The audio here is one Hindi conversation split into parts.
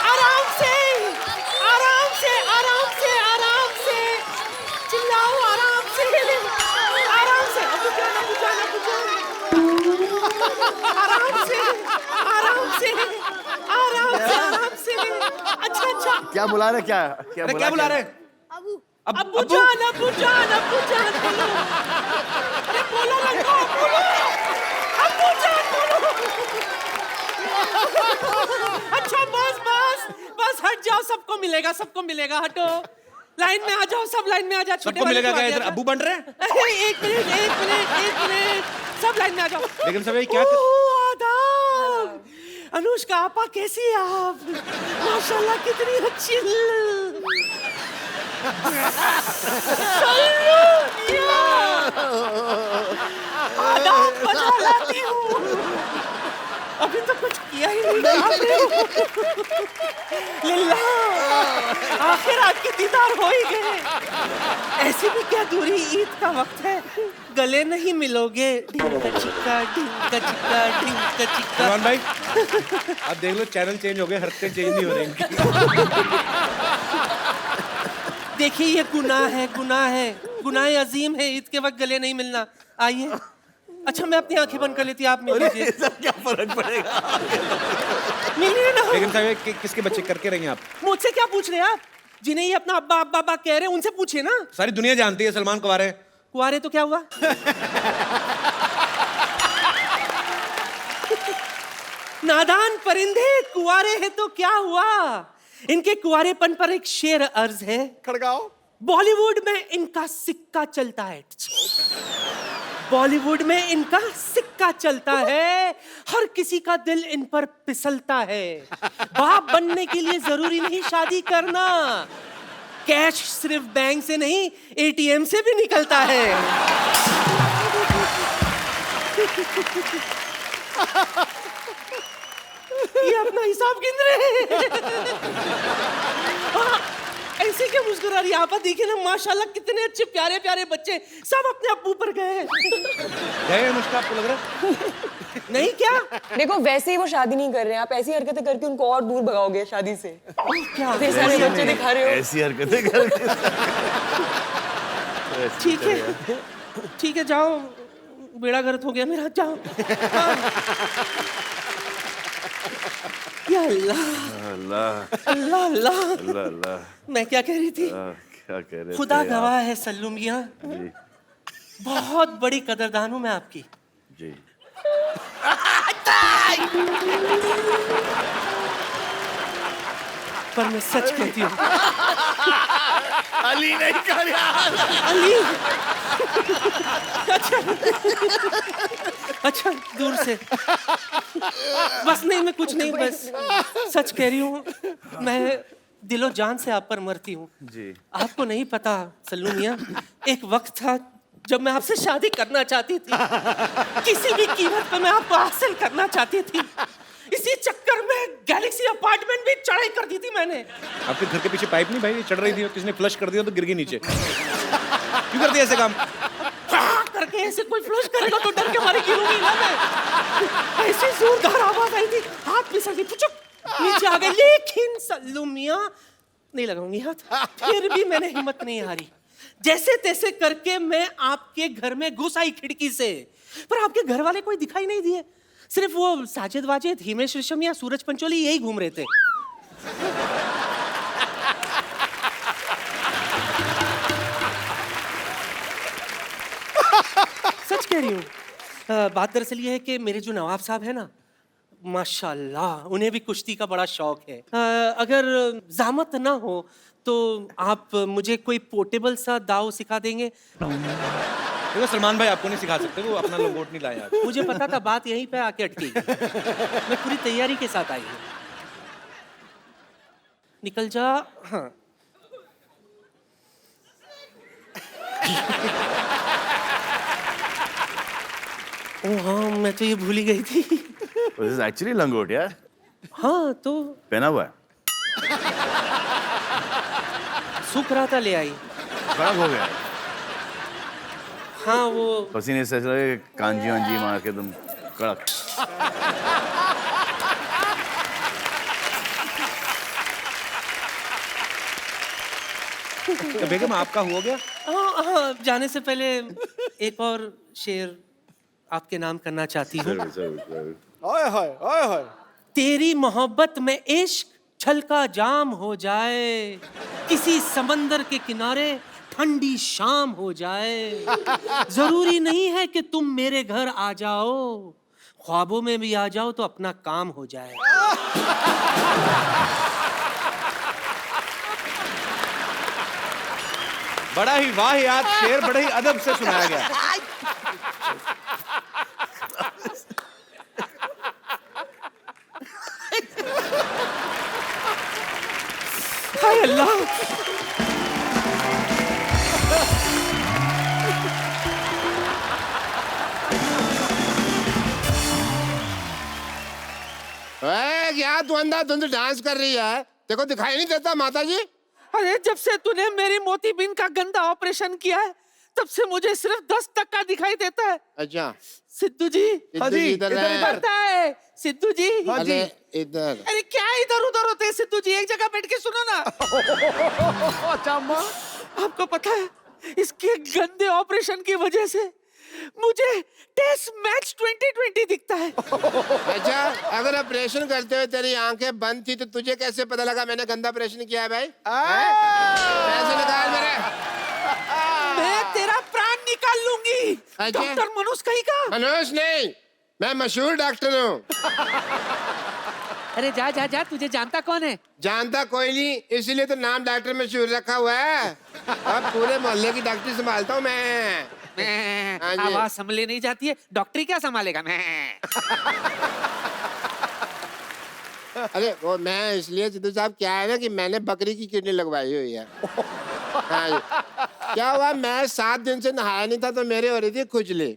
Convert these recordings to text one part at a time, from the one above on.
आराम से, आराम से, आराम से, आराम से, चिल्लाओ आराम से, आराम से, अबू जान, अबू जान, अबू जान, आराम से, आराम से, आराम से, आराम से, अच्छा अच्छा। क्या बुला रहे? क्या क्या अरे क्या बुला रहे? अबू जान, अबू जान, अबू जान, बोलो, अरे बोलो लड़का, बोलो, अबू जान बोलो। अच्छा बस बस बस, हट जाओ, सबको मिलेगा, सबको मिलेगा, हटो, लाइन में आ जाओ, सब लाइन में आ जाओ। सबको मिलेगा क्या? इधर अब्बू बन रहे हैं? एक मिनट, एक मिनट, एक मिनट, सब लाइन में आ जाओ। लेकिन सब ये क्या आदाब, अनुष्का आपा, कैसी है आप? माशाल्लाह कितनी अच्छी। आदाब बजा लाती हूँ, अभी तो कुछ किया ही नहीं आपने। लिल्ला, आखिर आपके दीदार हो ही गए। ऐसी भी क्या दूरी, ईद का वक्त है, गले नहीं मिलोगे। ढिंका चिक्का, ढिंका चिक्का, ढिंका चिक्का। सलमान भाई आप देख लो, चैनल चेंज हो गए, हरकतें चेंज नहीं हो रही इनकी। देखिए ये गुनाह है, गुनाह है, गुनाह अजीम है, ईद के वक्त गले नहीं मिलना। आइए, अच्छा मैं अपनी आंखें बंद कर लेती, आप मिल लीजिए। क्या फर्क पड़ेगा? मिलिए ना। लेकिन साहब किसके बच्चे करके रही हैं आप? मुझसे क्या पूछ रहे हैं आप? जिन्हें ये अपना अब्बा अब्बा अब्बा कह रहे हैं, उनसे पूछिए ना। सारी दुनिया जानती है सलमान कुंवारे। कुंवारे तो क्या हुआ? नादान परिंदे, कुंवारे हैं तो क्या हुआ? इनके कुंवारेपन पर एक शेर अर्ज है। खड़काओ। बॉलीवुड में इनका सिक्का चलता है, बॉलीवुड में इनका सिक्का चलता है, हर किसी का दिल इन पर फिसलता है। बाप बनने के लिए जरूरी नहीं शादी करना, कैश सिर्फ बैंक से नहीं एटीएम से भी निकलता है। ये अपना हिसाब गिन रहे हैं। ऐसे क्या मुस्कुरा रही है आप? देखिए ना, माशाल्लाह कितने अच्छे प्यारे प्यारे बच्चे, सब अपने अब्बू पर गए। गए अनुष्का, आपको लग रहा है? नहीं क्या? देखो वैसे ही वो शादी नहीं कर रहे हैं, आप ऐसी हरकतें करके उनको और दूर भगाओगे शादी से। क्या इतने सारे बच्चे दिखा रहे हो। ऐसी हरकतें करके। ठीक है, ठीक है, जाओ, बेड़ा गर्क हो गया मेरा, जाओ। या अल्लाह अल्लाह अल्लाह अल्लाह, अल्लाह अल्लाह। मैं क्या कह रही थी? क्या कह रहे खुदा थे गवाह है सल्लू मियां, जी बहुत बड़ी कदरदान हूं मैं आपकी। जी। पर मैं सच कहती हूँ। अली नहीं कर यार। अली, अच्छा अच्छा, दूर से बस, नहीं मैं कुछ नहीं, बस सच कह रही हूँ, मैं दिलो जान से आप पर मरती हूँ। जी। आपको नहीं पता सल्लू मियां, एक वक्त था जब मैं आपसे शादी करना चाहती थी, किसी भी कीमत पर मैं आपको हासिल करना चाहती थी। इसी चक्कर में गैलेक्सी अपार्टमेंट भी चढ़ाई कर दी थी मैंने। आपके घर के पीछे पाइप नहीं भाई चढ़ रही थी, किसने फ्लश कर दिया तो गिर गई नीचे। क्यों करती है ऐसे काम? करके ऐसे कोई फ्लश करेगा तो डर के मारे गिरूंगी ना मैं। ऐसी जोरदार आवाज आई थी, हाथ फिसल गई, पुचुक नीचे आ गई। लेकिन सल्लू मियां, नहीं लगाऊंगी हाथ, फिर भी मैंने हिम्मत नहीं हारी। जैसे तैसे करके मैं आपके घर में घुस आई खिड़की से, पर आपके घर वाले कोई दिखाई नहीं दिए, सिर्फ वो साजिद वाजिद, हिमेश रेशमिया, सूरज पंचोली यही घूम रहे थे। सच कह रही हूँ। बात दरअसल ये है कि मेरे जो नवाब साहब है ना, माशाल्लाह, उन्हें भी कुश्ती का बड़ा शौक है। अगर ज़हमत ना हो तो आप मुझे कोई पोर्टेबल सा दाव सिखा देंगे? देखो सलमान भाई आपको नहीं सिखा सकते, वो अपना लंगोट नहीं लाए। मुझे पता था बात यहीं पे आके अटकेगी। मैं पूरी तैयारी के साथ आई हूँ। निकल जा। हाँ ओ हाँ, मैं तो ये भूल ही गई थी। This is actually लंगोट यार। हाँ तो पहना हुआ है। सूख रहा था, ले आई। खराब हो गया है। हाँ वो पसीने से चले कांजी वांजी मार के तुम। कड़क। तो बेगम आपका हो गया? हाँ हाँ, जाने से पहले एक और शेर आपके नाम करना चाहती हूँ। ओए होए ओए होए। तेरी मोहब्बत में इश्क छलका जाम हो जाए, किसी समंदर के किनारे ठंडी शाम हो जाए। जरूरी नहीं है कि तुम मेरे घर आ जाओ, ख्वाबों में भी आ जाओ तो अपना काम हो जाए। बड़ा ही वाहियात शेर बड़े ही अदब से सुनाया गया। हाय अल्लाह, क्या तू अंधाधुंध डांस कर रही है? देखो दिखाई नहीं देता माता जी? अरे जब से तूने मेरी मोतीबीन का गंदा ऑपरेशन किया है तब से मुझे सिर्फ 10% दिखाई देता है। अच्छा सिद्धू जी, हाँ जी, इधर है। पता है सिद्धू जी? अरे इधर। अरे क्या इधर उधर होते हैं सिद्धू जी, एक जगह बैठ के सुनो ना। आपको पता है इसके गंदे ऑपरेशन की वजह से मुझे टेस्ट मैच 2020 दिखता है। अच्छा, अगर ऑपरेशन करते हुए तेरी आंखें बंद थी तो तुझे कैसे पता लगा मैंने गंदा ऑपरेशन किया है भाई? पैसे निकाल मेरे। मैं तेरा प्राण निकाल लूंगी। अच्छा। डॉक्टर मनोज कहीं का? मनोज नहीं, मैं मशहूर डॉक्टर हूँ। अरे जा जा जा, तुझे जानता कौन है? जानता कोई नहीं, इसीलिए तो नाम डॉक्टर मशहूर रखा हुआ है। अब पूरे मोहल्ले की डॉक्टरी संभालता हूँ मैं। हाँ जी। आवाज संभले नहीं जाती है, डॉक्टरी क्या संभालेगा? मैं अरे वो मैं इसलिए सिद्धू साहब, क्या है ना कि मैंने बकरी की किडनी लगवाई हुई है। हाँ जी। क्या हुआ, मैं 7 दिन से नहाया नहीं था तो मेरे हो रही थी खुजली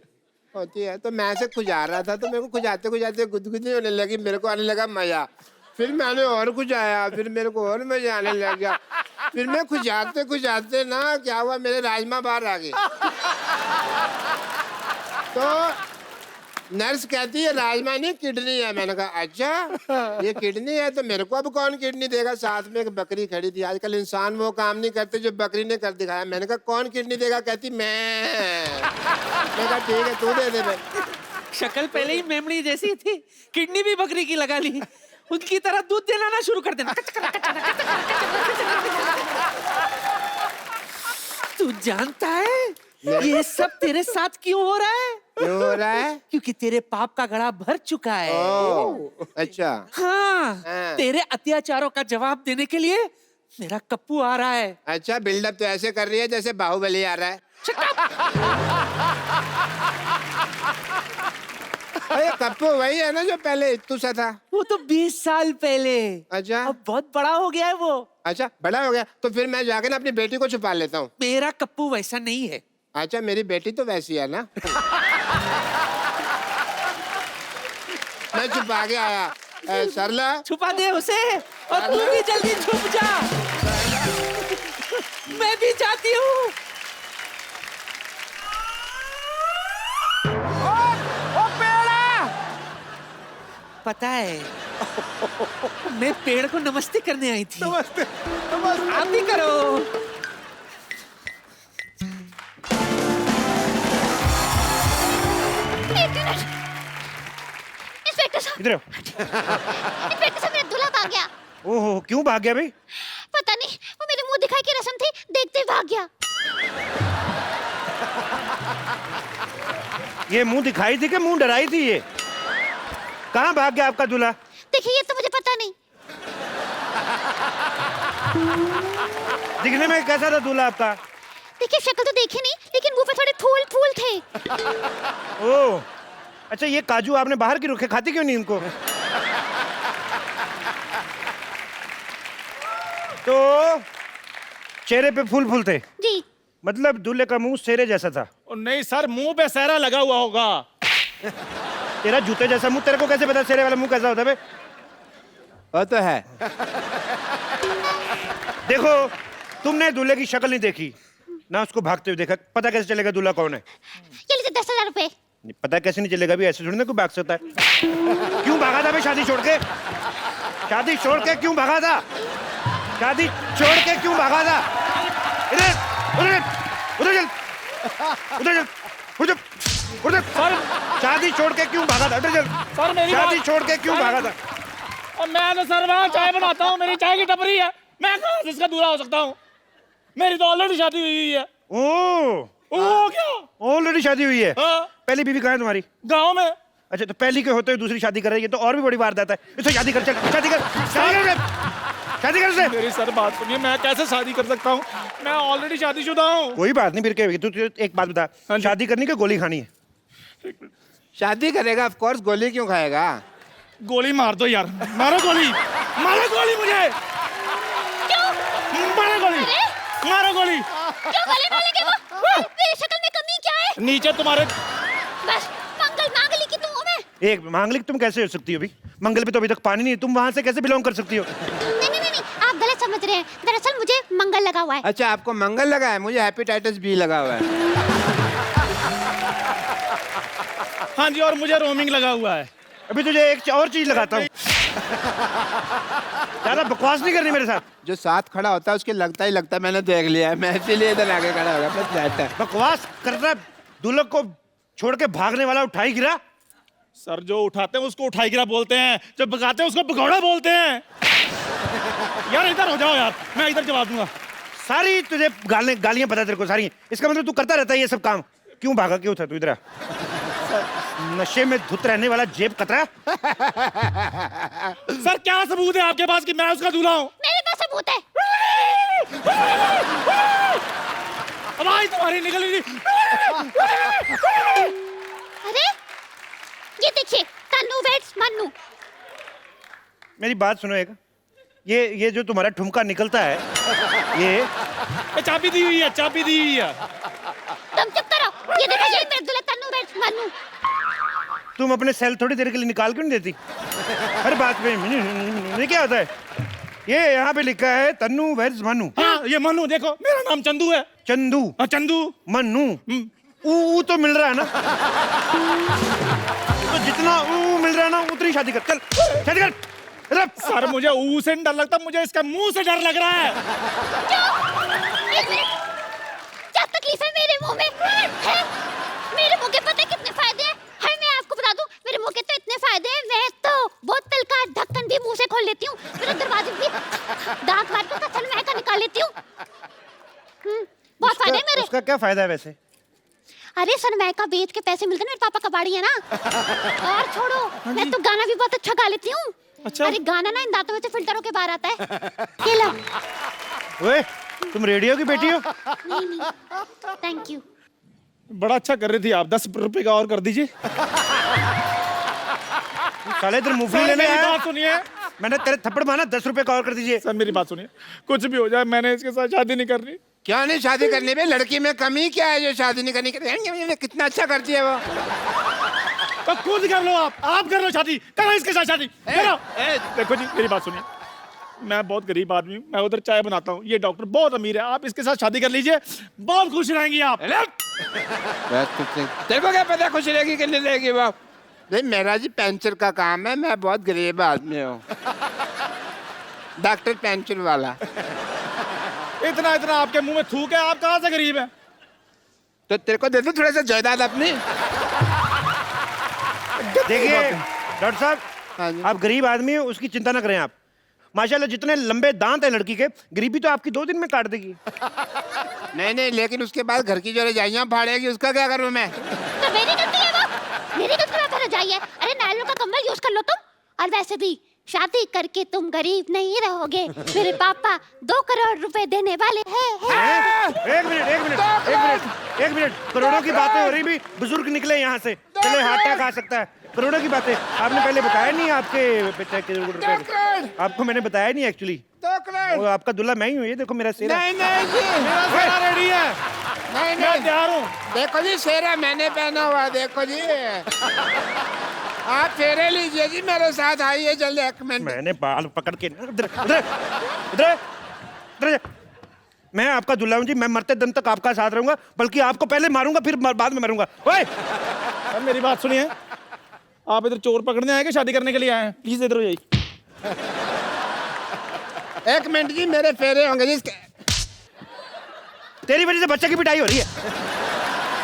होती है, तो मैं से खुजा रहा था तो मेरे को खुजाते खुजाते गुदगुदी होने लगी, मेरे को आने लगा मजा। फिर मैंने और खुजाया, फिर मेरे को और मजा आने लग गया। फिर मैं खुजाते खुजाते ना क्या हुआ, मेरे राजमा बाहर आ गए। तो नर्स कहती है राजमा नहीं किडनी है। मैंने कहा अच्छा ये किडनी है, तो मेरे को अब कौन किडनी देगा? साथ में एक बकरी खड़ी थी। आजकल इंसान वो काम नहीं करते जो बकरी ने कर दिखाया। मैंने कहा कौन किडनी देगा? कहती मैं कहा ठीक है तू दे दे भाई। शक्ल पहले ही मेमड़ी जैसी थी, किडनी भी बकरी की लगा ली। उनकी तरह दूध देना ना शुरू कर देना। तू जानता है ये सब तेरे साथ क्यों हो रहा है? क्यों हो रहा है? क्योंकि तेरे पाप का घड़ा भर चुका है। ओह, अच्छा। हाँ, हाँ। तेरे अत्याचारों का जवाब देने के लिए मेरा कप्पू आ रहा है। अच्छा, बिल्डअप तो ऐसे कर रही है जैसे बाहुबली आ रहा है। अरे कप्पू वही है ना जो पहले इत्तू सा था? वो तो 20 साल पहले। अच्छा। अब बहुत बड़ा हो गया है वो। अच्छा बड़ा हो गया तो फिर मैं जाके ना अपनी बेटी को छुपा लेता हूँ। मेरा कप्पू वैसा नहीं है। अच्छा, मेरी बेटी तो वैसी है ना। मैं छुपा के आया। सरला छुपा दे उसे, और तू भी जल्दी छुप जा। मैं भी जाती हूँ। पता है मैं पेड़ को नमस्ते करने आई थी। नमस्ते। आप भी करो। इंस्पेक्टर साहब, इधर आओ। इंस्पेक्टर साहब मेरा दूल्हा भाग गया। ओहो, क्यों भाग गया भाई? पता नहीं, वो मेरे मुंह दिखाई की रस्म थी, देखते ही भाग गया। ये मुंह दिखाई थी कि मुंह डराई थी? ये कहाँ भाग गया आपका दूल्हा? देखिए ये तो मुझे पता नहीं। दिखने में कैसा था दूल्हा आपका? देखिए शक्ल तो देखी नहीं, लेकिन मुंह पे थोड़े फूल फूल थे। ओह, अच्छा ये काजू आपने बाहर क्यों रखे? खाती क्यों नहीं इनको? तो चेहरे पे फूल फूल थे, जी। मतलब दूल्हे का मुंह सेरे जैसा था। नहीं सर, मुंह पे सहरा लगा हुआ होगा। तेरा जूते जैसा मुंह, तेरे को कैसे पता सेरे वाला मुंह कैसा होता है? वो तो है। देखो, तुमने दूल्हे की शक्ल नहीं देखी ना, उसको भागते हुए देखा, पता कैसे चलेगा दूल्हा कौन है? ये लीजिए 10,000 रुपए। पता है कैसे नहीं चलेगा? भी ऐसे थोड़ी ना कोई भाग सकता है। क्यों भागा था बे शादी छोड़ के? शादी छोड़ के क्यों भागा था? शादी छोड़ के क्यों भागा था? इधर उधर उधर चल, उधर चल, उधर उधर। सर शादी छोड़ के क्यों भागा था? उधर चल। सर मेरी शादी बात- छोड़ के क्यों भागा था? और मैं तो सर वहाँ चाय बनाता हूँ, मेरी चाय की टपरी है, मैं कहाँ से इसका दूल्हा हो सकता हूँ? मेरी तो ऑलरेडी शादी हुई है। ओ क्या? ऑलरेडी शादी हुई है? हाँ, पहली बीवी कहाँ है तुम्हारी? गाँव में। अच्छा, तो पहली के होते हुए दूसरी शादी कर रही है, तो और भी बड़ी वारदात है। इससे शादी कर, चल शादी कर, शादी कर, शादी कर से। मेरी सर बात सुनिए, मैं कैसे शादी कर सकता हूँ? मैं ऑलरेडी शादीशुदा हूँ। कोई बात नहीं, फिर क्या? तू एक बात बता, हाँ जी। शादी करनी कि गोली खानी है? शादी करेगा ऑफ कोर्स, गोली क्यों खाएगा? गोली मार दो यार, मारो गोली, मारो गोली मुझे, मारो गोली, मारो गोली। क्यों गले मारेंगे वो? मेरी शक्ल में कमी क्या है? नीचे तुम्हारे बस मंगल मांगली की तो हूँ मैं। एक मांगलिक तुम कैसे हो सकती हो? अभी मंगल पे तो अभी तक पानी नहीं, तुम वहां से कैसे बिलोंग कर सकती हो? नहीं, आप गलत समझ रहे हैं। दरअसल मुझे मंगल लगा हुआ है। अच्छा, आपको मंगल लगा है, मुझे हेपेटाइटिस बी लगा हुआ है। हाँ जी, और मुझे रोमिंग लगा हुआ है। अभी तुझे एक और चीज लगाता हूँ। ज्यादा बकवास नहीं करनी मेरे साथ। जो साथ खड़ा होता है उसके लगता ही लगता है, मैंने देख लिया है, मैं इसीलिए इधर आगे खड़ा हो गया, बस जाता है। बकवास करना, दूल्हे को छोड़ के भागने वाला उठाई गिरा। सर जो उठाते हैं उसको उठाई गिरा बोलते हैं, जब भगाते हैं उसको भगौड़ा बोलते हैं। यार इधर हो जाओ यार, मैं इधर जवाब दूंगा। सारी तुझे गालियां पता तेरे को सारी। इसका मतलब तू करता रहता है ये सब काम। क्यों भागा, क्यों था तू इधर? नशे में धुत रहने वाला जेब कतरा। सर क्या सबूत है आपके पास कि मैं उसका दूल्हा हूँ? मेरे पास सबूत है। आवाज तुम्हारी निकल रही। अरे ये देखिए, तन्नू वेड्स मन्नू। मेरी बात सुनो एक, ये जो तुम्हारा ठुमका निकलता है, ये चाबी दी हुई है, चाबी दी हुई है। तुम चुप करो। ये देखो, ये मेरा दूल्हा तन्नू वेड्स मन्नू। तुम अपने सेल थोड़ी देर के लिए निकाल क्यों नहीं देती? हर बात में ये क्या होता है? ये यहाँ पे लिखा है तन्नू वेड्स मन्नू। हाँ ये मन्नू, देखो मेरा नाम चंदू है। चंदू, हाँ चंदू। मन्नू, ऊ तो मिल रहा है ना? तो जितना ऊ मिल रहा है ना, उतनी शादी कर। चल शादी कर। सर मुझे ऊ से डर लगता, मुझे इसका मुंह से डर लग रहा है। एक मिनट, क्या तकलीफ है मेरे मुंह में? है? मेरे मुंह के पता है कितने फायदे हैं? है, मैं आपको बता दूं, मेरे मुंह के तो इतने फायदे हैं, मैं तो बोतल का ढक्कन भी मुंह से खोल लेती हूँ, मेरा दरवाजे भी दांत मार के सनमाइका का निकाल लेती हूँ। बहुत फायदे हैं मेरे। उसका क्या फायदा है वैसे? अरे सनमाइका बेच के पैसे मिलते हैं, मेरे पापा कबाड़ी है ना। और छोड़ो, मैं तो गाना भी बहुत अच्छा गा लेती हूँ। अच्छा। अरे गाना ना इन दांतों में से फिल्टर होके बाहर आता है। ये लो। ओए, तुम रेडियो की बेटी हो? नहीं, थैंक यू। बड़ा अच्छा कर रही थी आप, 10 रुपए का और कर दीजिए। साले इधर मूंगफली सर लेने मेरी आया। बात सुनिए। मैंने तेरे थप्पड़ मारा, 10 रुपए का और कर दीजिए। सर मेरी बात सुनिए, कुछ भी हो जाए मैंने इसके साथ शादी नहीं करनी। क्या नहीं शादी करनी में? लड़की में कमी क्या है जो शादी नहीं करनी? कितना अच्छा करती है वो। तो खुद कर लो, आप कर लो शादी, करो इसके साथ शादी करो। देखो जी मेरी बात सुनिए, मैं बहुत गरीब आदमी हूँ, मैं उधर चाय बनाता हूँ, ये डॉक्टर बहुत अमीर है, आप इसके साथ शादी कर लीजिए, बहुत खुश रहेंगी आप। तेरे को क्या पता खुश रहेगी कि नहीं रहेगी वो? नहीं, मेरा जी पेंचर का काम है, मैं बहुत गरीब आदमी हूँ। डॉक्टर पेंचर वाला। इतना इतना आपके मुंह में थूक है, आप कहाँ से गरीब हैं? तो तेरे को दे दूं थोड़ा सा जायदाद अपनी? देखिए डॉक्टर हाँ साहब, जी। आप गरीब आदमी हो, उसकी चिंता ना करें आप। माशाल्लाह जितने लंबे दांत हैं लड़की के, गरीबी तो आपकी 2 दिन में काट देगी। नहीं, लेकिन उसके बाद घर की जो रजाइयाँ फाड़ेगी, उसका क्या करूँ मैं? तो मेरी गलती है वो, मेरी गलती है। फिर जाइए, अरे नायलॉन का कंबल यूज कर लो तुम। और वैसे भी शादी करके तुम गरीब नहीं रहोगे, मेरे पापा 2 करोड़ रुपए देने वाले हैं। एक मिनट, करोड़ों की बातें हो रही भी, बुजुर्ग निकले यहाँ से, चले हाथा खा सकता है। करोड़ों की बातें आपने पहले बताया नहीं, आपके पिता के रुपए आपको मैंने बताया नहीं एक्चुअली। 2 करोड़? आपका दूल्हा मैं ही हूँ, ये देखो मेरा सेरा। नहीं जी, मेरा सारा रेडी है, नहीं मैं तैयार हूँ। देखो जी, सेरा मैंने पहना हुआ, देखो जी। आप फेरे लीजिए जी, मेरे साथ आइए जल्दी, 1 मिनट। मैंने बाल पकड़ के इधर मैं आपका दूल्हा हूँ जी, मैं मरते दम तक आपका साथ रहूंगा, बल्कि आपको पहले मारूंगा फिर बाद में मरूंगा। ओए मेरी बात सुनिए, आप इधर चोर पकड़ने आए कि शादी करने के लिए आए हैं? प्लीज इधर हो जाइए। एक मिनट जी, मेरे फेरे होंगे जी। तेरी वजह से बच्चे की पिटाई हो रही है।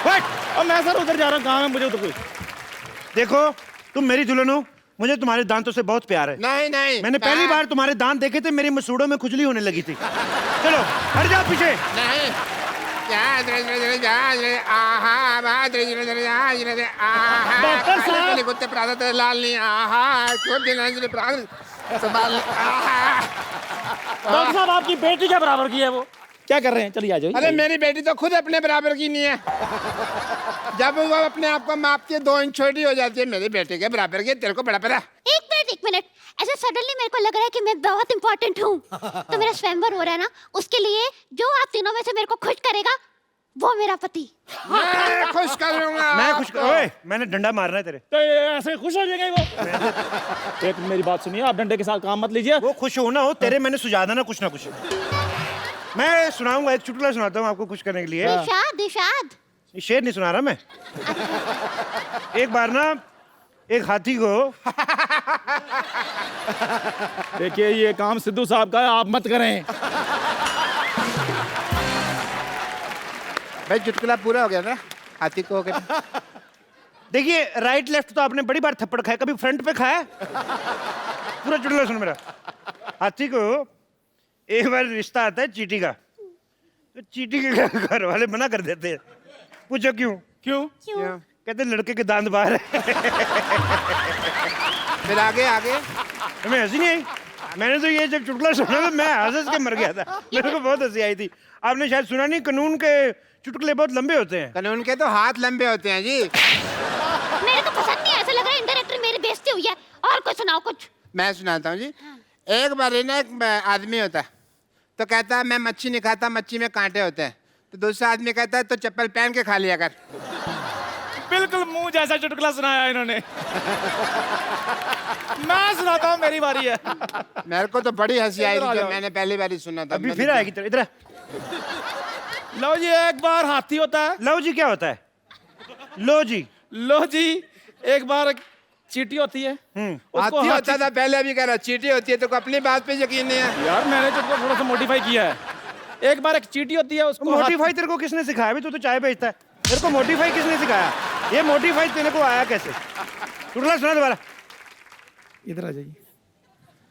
What? और मैं सर उधर जा रहा हूँ, काम है मुझे उधर कोई। देखो तुम मेरी दुल्हन हो, मुझे तुम्हारे दांतों से बहुत प्यार है। नहीं नहीं, मैंने पहली बार तुम्हारे दांत देखे थे, मेरी मसूड़ों में खुजली होने लगी थी। चलो हट जाओ पीछे। नहीं। डॉक्टर साहब। कुत्ते प्रातः लाल नहीं आहा क्यों दिन डॉक्टर साहब आपकी बेटी के बराबर की है वो, क्या कर रहे हैं? चलिए आ जाइए। अरे मेरी बेटी तो खुद अपने बराबर की नहीं है। जब वो अपने आप को मापती है 2 इंच छोटी हो जाती है, मेरी बेटी के बराबर की। तेरे को बड़ा पता? एक मिनट, ऐसे सडनली मेरे को लग रहा है कि मैं बहुत इंपॉर्टेंट हूँ। तो मेरा स्वयंवर हो रहा है ना, उसके लिए जो आप तीनों में से मेरे को खुश करेगा वो मेरा पति। मैं खुश कर लूंगा। मैं खुश कर, ओए मैंने डंडा मारना है तेरे। तो ये ऐसे खुश हो जाएगा वो। एक मेरी बात सुनिए, आप डंडे के साथ काम मत लीजिए। वो खुश हो ना हो, तेरे मैंने सुझा देना कुछ ना कुछ। मैं सुनाऊंगा, एक चुटकुला सुनाता हूँ आपको खुश करने के लिए। दिशाद ये शेर नहीं सुना रहा मैं। एक बार ना एक हाथी को देखिए ये काम सिद्धू साहब का है, आप मत करें। भाई चुटकुला पूरा हो गया ना, हाथी को हो गया। देखिए राइट लेफ्ट तो आपने बड़ी बार थप्पड़ खाया, कभी फ्रंट पे खाया? पूरा चुटकुला सुन मेरा। हाथी को एक बार रिश्ता आता है चींटी का, तो चींटी के घर वाले मना कर देते हैं। पूछो क्यों? क्यों? कहते लड़के के दांत बाहर है। फिर आगे आगे हमें हंसी नहीं आई। मैंने तो ये जब चुटकुला सुना तो मैं हंस के मर गया था। मेरे को बहुत हंसी आई थी। आपने शायद सुना नहीं, कानून के चुटकुले बहुत लंबे होते हैं। कानून के तो हाथ लंबे होते हैं जी। मेरे को पसंद नहीं, ऐसा लग रहा है इंडायरेक्टली मेरी बेइज्जती हुई है। और कुछ सुनाओ कुछ। मैं सुनाता हूँ जी। एक बार ना एक आदमी होता है, तो कहता है मैं मच्छी नहीं खाता, मच्छी में कांटे होते हैं। तो दूसरा आदमी कहता है तो चप्पल पहन के खा लिया कर। बिल्कुल मुंह जैसा चुटकुला सुनाया इन्होंने। मैं सुनाता हूँ, मेरी बारी है। मेरे को तो बड़ी हंसी आई थी जब मैंने पहली बार ही सुना था। अभी फिर आएगी तेरे इधर। लो जी, एक बार हाथी होता है। लो जी क्या होता है? लो जी। लो जी, एक बार चींटी होती है। हाथी होता था पहले, अभी कह रहा चींटी होती है। तो अपनी बात पे यकीन नहीं है यार, मैंने चुटकुला थोड़ा सा मॉडिफाई किया है। एक बार एक चींटी होती है, उसको मोटिफाई तेरे को किसने सिखाया? अभी तू तो चाय बेचता है, तेरे को मोटिफाई किसने सिखाया? ये मोटिफाई तेरे को आया कैसे? चुटकुला सुना दोबारा। इधर आ जाइए।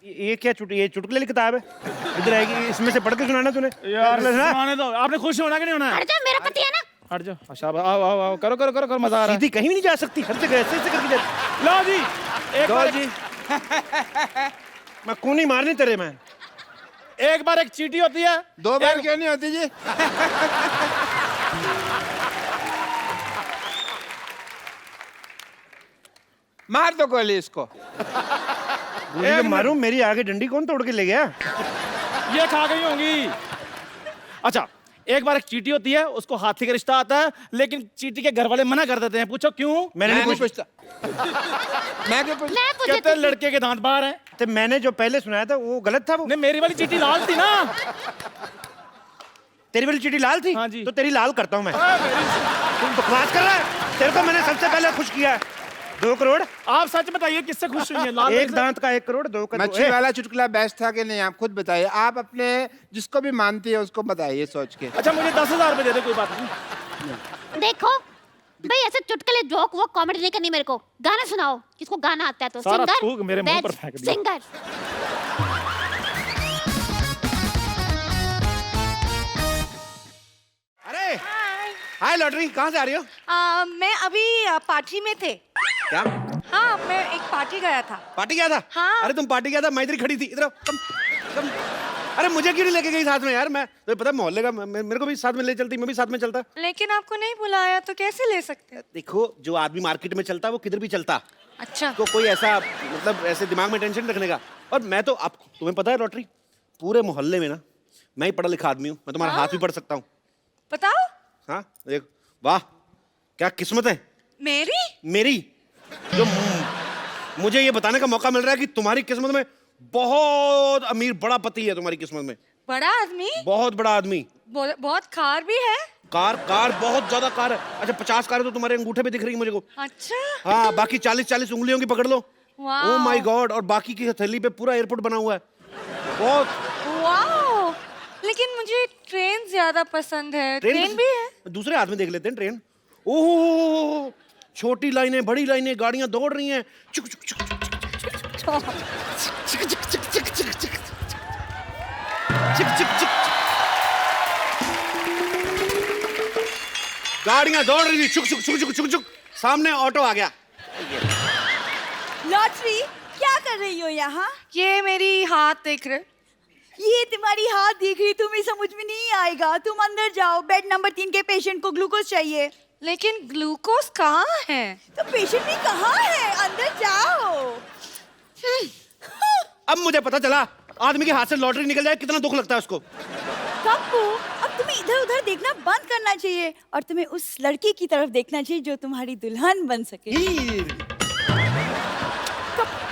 ये क्या ये चुटकुले की किताब है? इधर आएगी, इसमें से पढ़ के सुनाना तूने। यार चुटकुला सुना। सुनाने दो, आपने खुश होना कि नहीं होना? हट जा, मेरा पति है ना। हट जाओ। अच्छा आओ आओ आओ, करो करो करो करो, मजा आ रहा है। सीधी कहीं भी नहीं जा सकती, हर जगह ऐसे ऐसे करके जाती। लो जी, एक बार जी। मैं कूनी मारनी तेरे में। एक बार एक चींटी होती है। 2 बार क्यों नहीं होती जी? मार दो गोली इसको। मारूं? मेरी आगे डंडी कौन तोड़ के ले गया? ये खा गई होंगी। अच्छा, एक बार एक चींटी होती है, उसको हाथी का रिश्ता आता है, लेकिन चींटी के घर वाले मना कर देते हैं। पूछो क्यों? मैंने नहीं पूछता। मैं क्यों पूछता? मैं पूछती कहते हैं लड़के के दांत बाहर हैं। तो मैंने जो पहले सुनाया था वो गलत था। वो नहीं, मेरी वाली चींटी लाल थी ना। तेरी वाली चीटी लाल थी? हाँ जी। तो तेरी लाल करता हूं मैं। तुम बकवास कर रहा है। तेरे को मैंने सबसे पहले खुश किया है। 2 करोड़। आप सच बताइए किससे खुश हुई है? लाल एक दांत का 1 करोड़, 2 का मच्छी वाला चुटकुला बेस्ट था कि नहीं? आप खुद बताइए। आप अपने जिसको भी मानती है उसको बताइए सोच के। अच्छा, मुझे 10,000 रुपए दे दे, कोई बात नहीं। देखो भाई, ऐसे चुटकुले जोक वो कॉमेडी नहीं करनी मेरे को। गाना सुनाओ, किसको गाना आता है तो। सारा सिंगर थूक मेरे मुंह पर फेंक दिया। सिंगर। अरे हाय लॉटरी, कहाँ से आ रही हो? मैं अभी पार्टी में थे। क्या हाँ, मैं एक पार्टी गया था। पार्टी गया था? हाँ। अरे तुम पार्टी गया था, मैं इधर खड़ी थी। इधर आओ, कम कम। अरे मुझे क्यों नहीं लेके गई साथ में यार? मैं तो पता मोहल्ले का, मेरे को भी साथ में ले चलती, मैं भी साथ में चलता। लेकिन आपको नहीं बुलाया तो कैसे ले सकते? देखो, जो आदमी मार्केट में चलता वो किधर भी चलता। अच्छा। तो कोई ऐसा मतलब ऐसे दिमाग में टेंशन रखने का। और मैं तो, आप तुम्हें पता है लॉटरी, पूरे मोहल्ले में ना मैं ही पढ़ा लिखा आदमी हूँ। मैं तुम्हारा हाथ भी पढ़ सकता हूँ। बताओ। हाँ देख, वाह क्या किस्मत है मेरी। जो मुझे ये बताने का मौका मिल रहा है कि तुम्हारी किस्मत में बहुत अमीर बड़ा पति है। तुम्हारी किस्मत में बड़ा आदमी? बहुत बड़ा आदमी। बहुत कार भी है? कार बहुत ज्यादा कार है। अच्छा 50 कार है तो तुम्हारे अंगूठे पे दिख रही है मुझे को। अच्छा। हाँ बाकी 40 उंगलियों की पकड़ लो। वाह। Oh my God. और बाकी की हथेली पे पूरा एयरपोर्ट बना हुआ है। बहुत। वाह, लेकिन मुझे ट्रेन ज्यादा पसंद है। ट्रेन भी है? दूसरे हाथ में देख लेते हैं ट्रेन। ओह छोटी लाइनें बड़ी लाइनें, गाड़ियां दौड़ रही हैं। चुक चुक चुक गाड़ियां दौड़ रही थी। चुक चुक चुक चुक चुक चुक। सामने ऑटो आ गया। लॉटरी क्या कर रही हो यहाँ? ये मेरी हाथ देख रहे? ये तुम्हारी हाथ देख रही, तुम्हें समझ में नहीं आएगा। तुम अंदर जाओ, बेड नंबर 3 के पेशेंट को ग्लूकोज चाहिए। लेकिन ग्लूकोज कहाँ है? तो पेशेंट भी कहाँ है? अंदर जाओ। अब मुझे पता चला आदमी के हाथ से लॉटरी निकल जाए कितना दुख लगता है उसको। कप्पू, अब तुम्हें इधर उधर देखना बंद करना चाहिए और तुम्हें उस लड़की की तरफ देखना चाहिए जो तुम्हारी दुल्हन बन सके।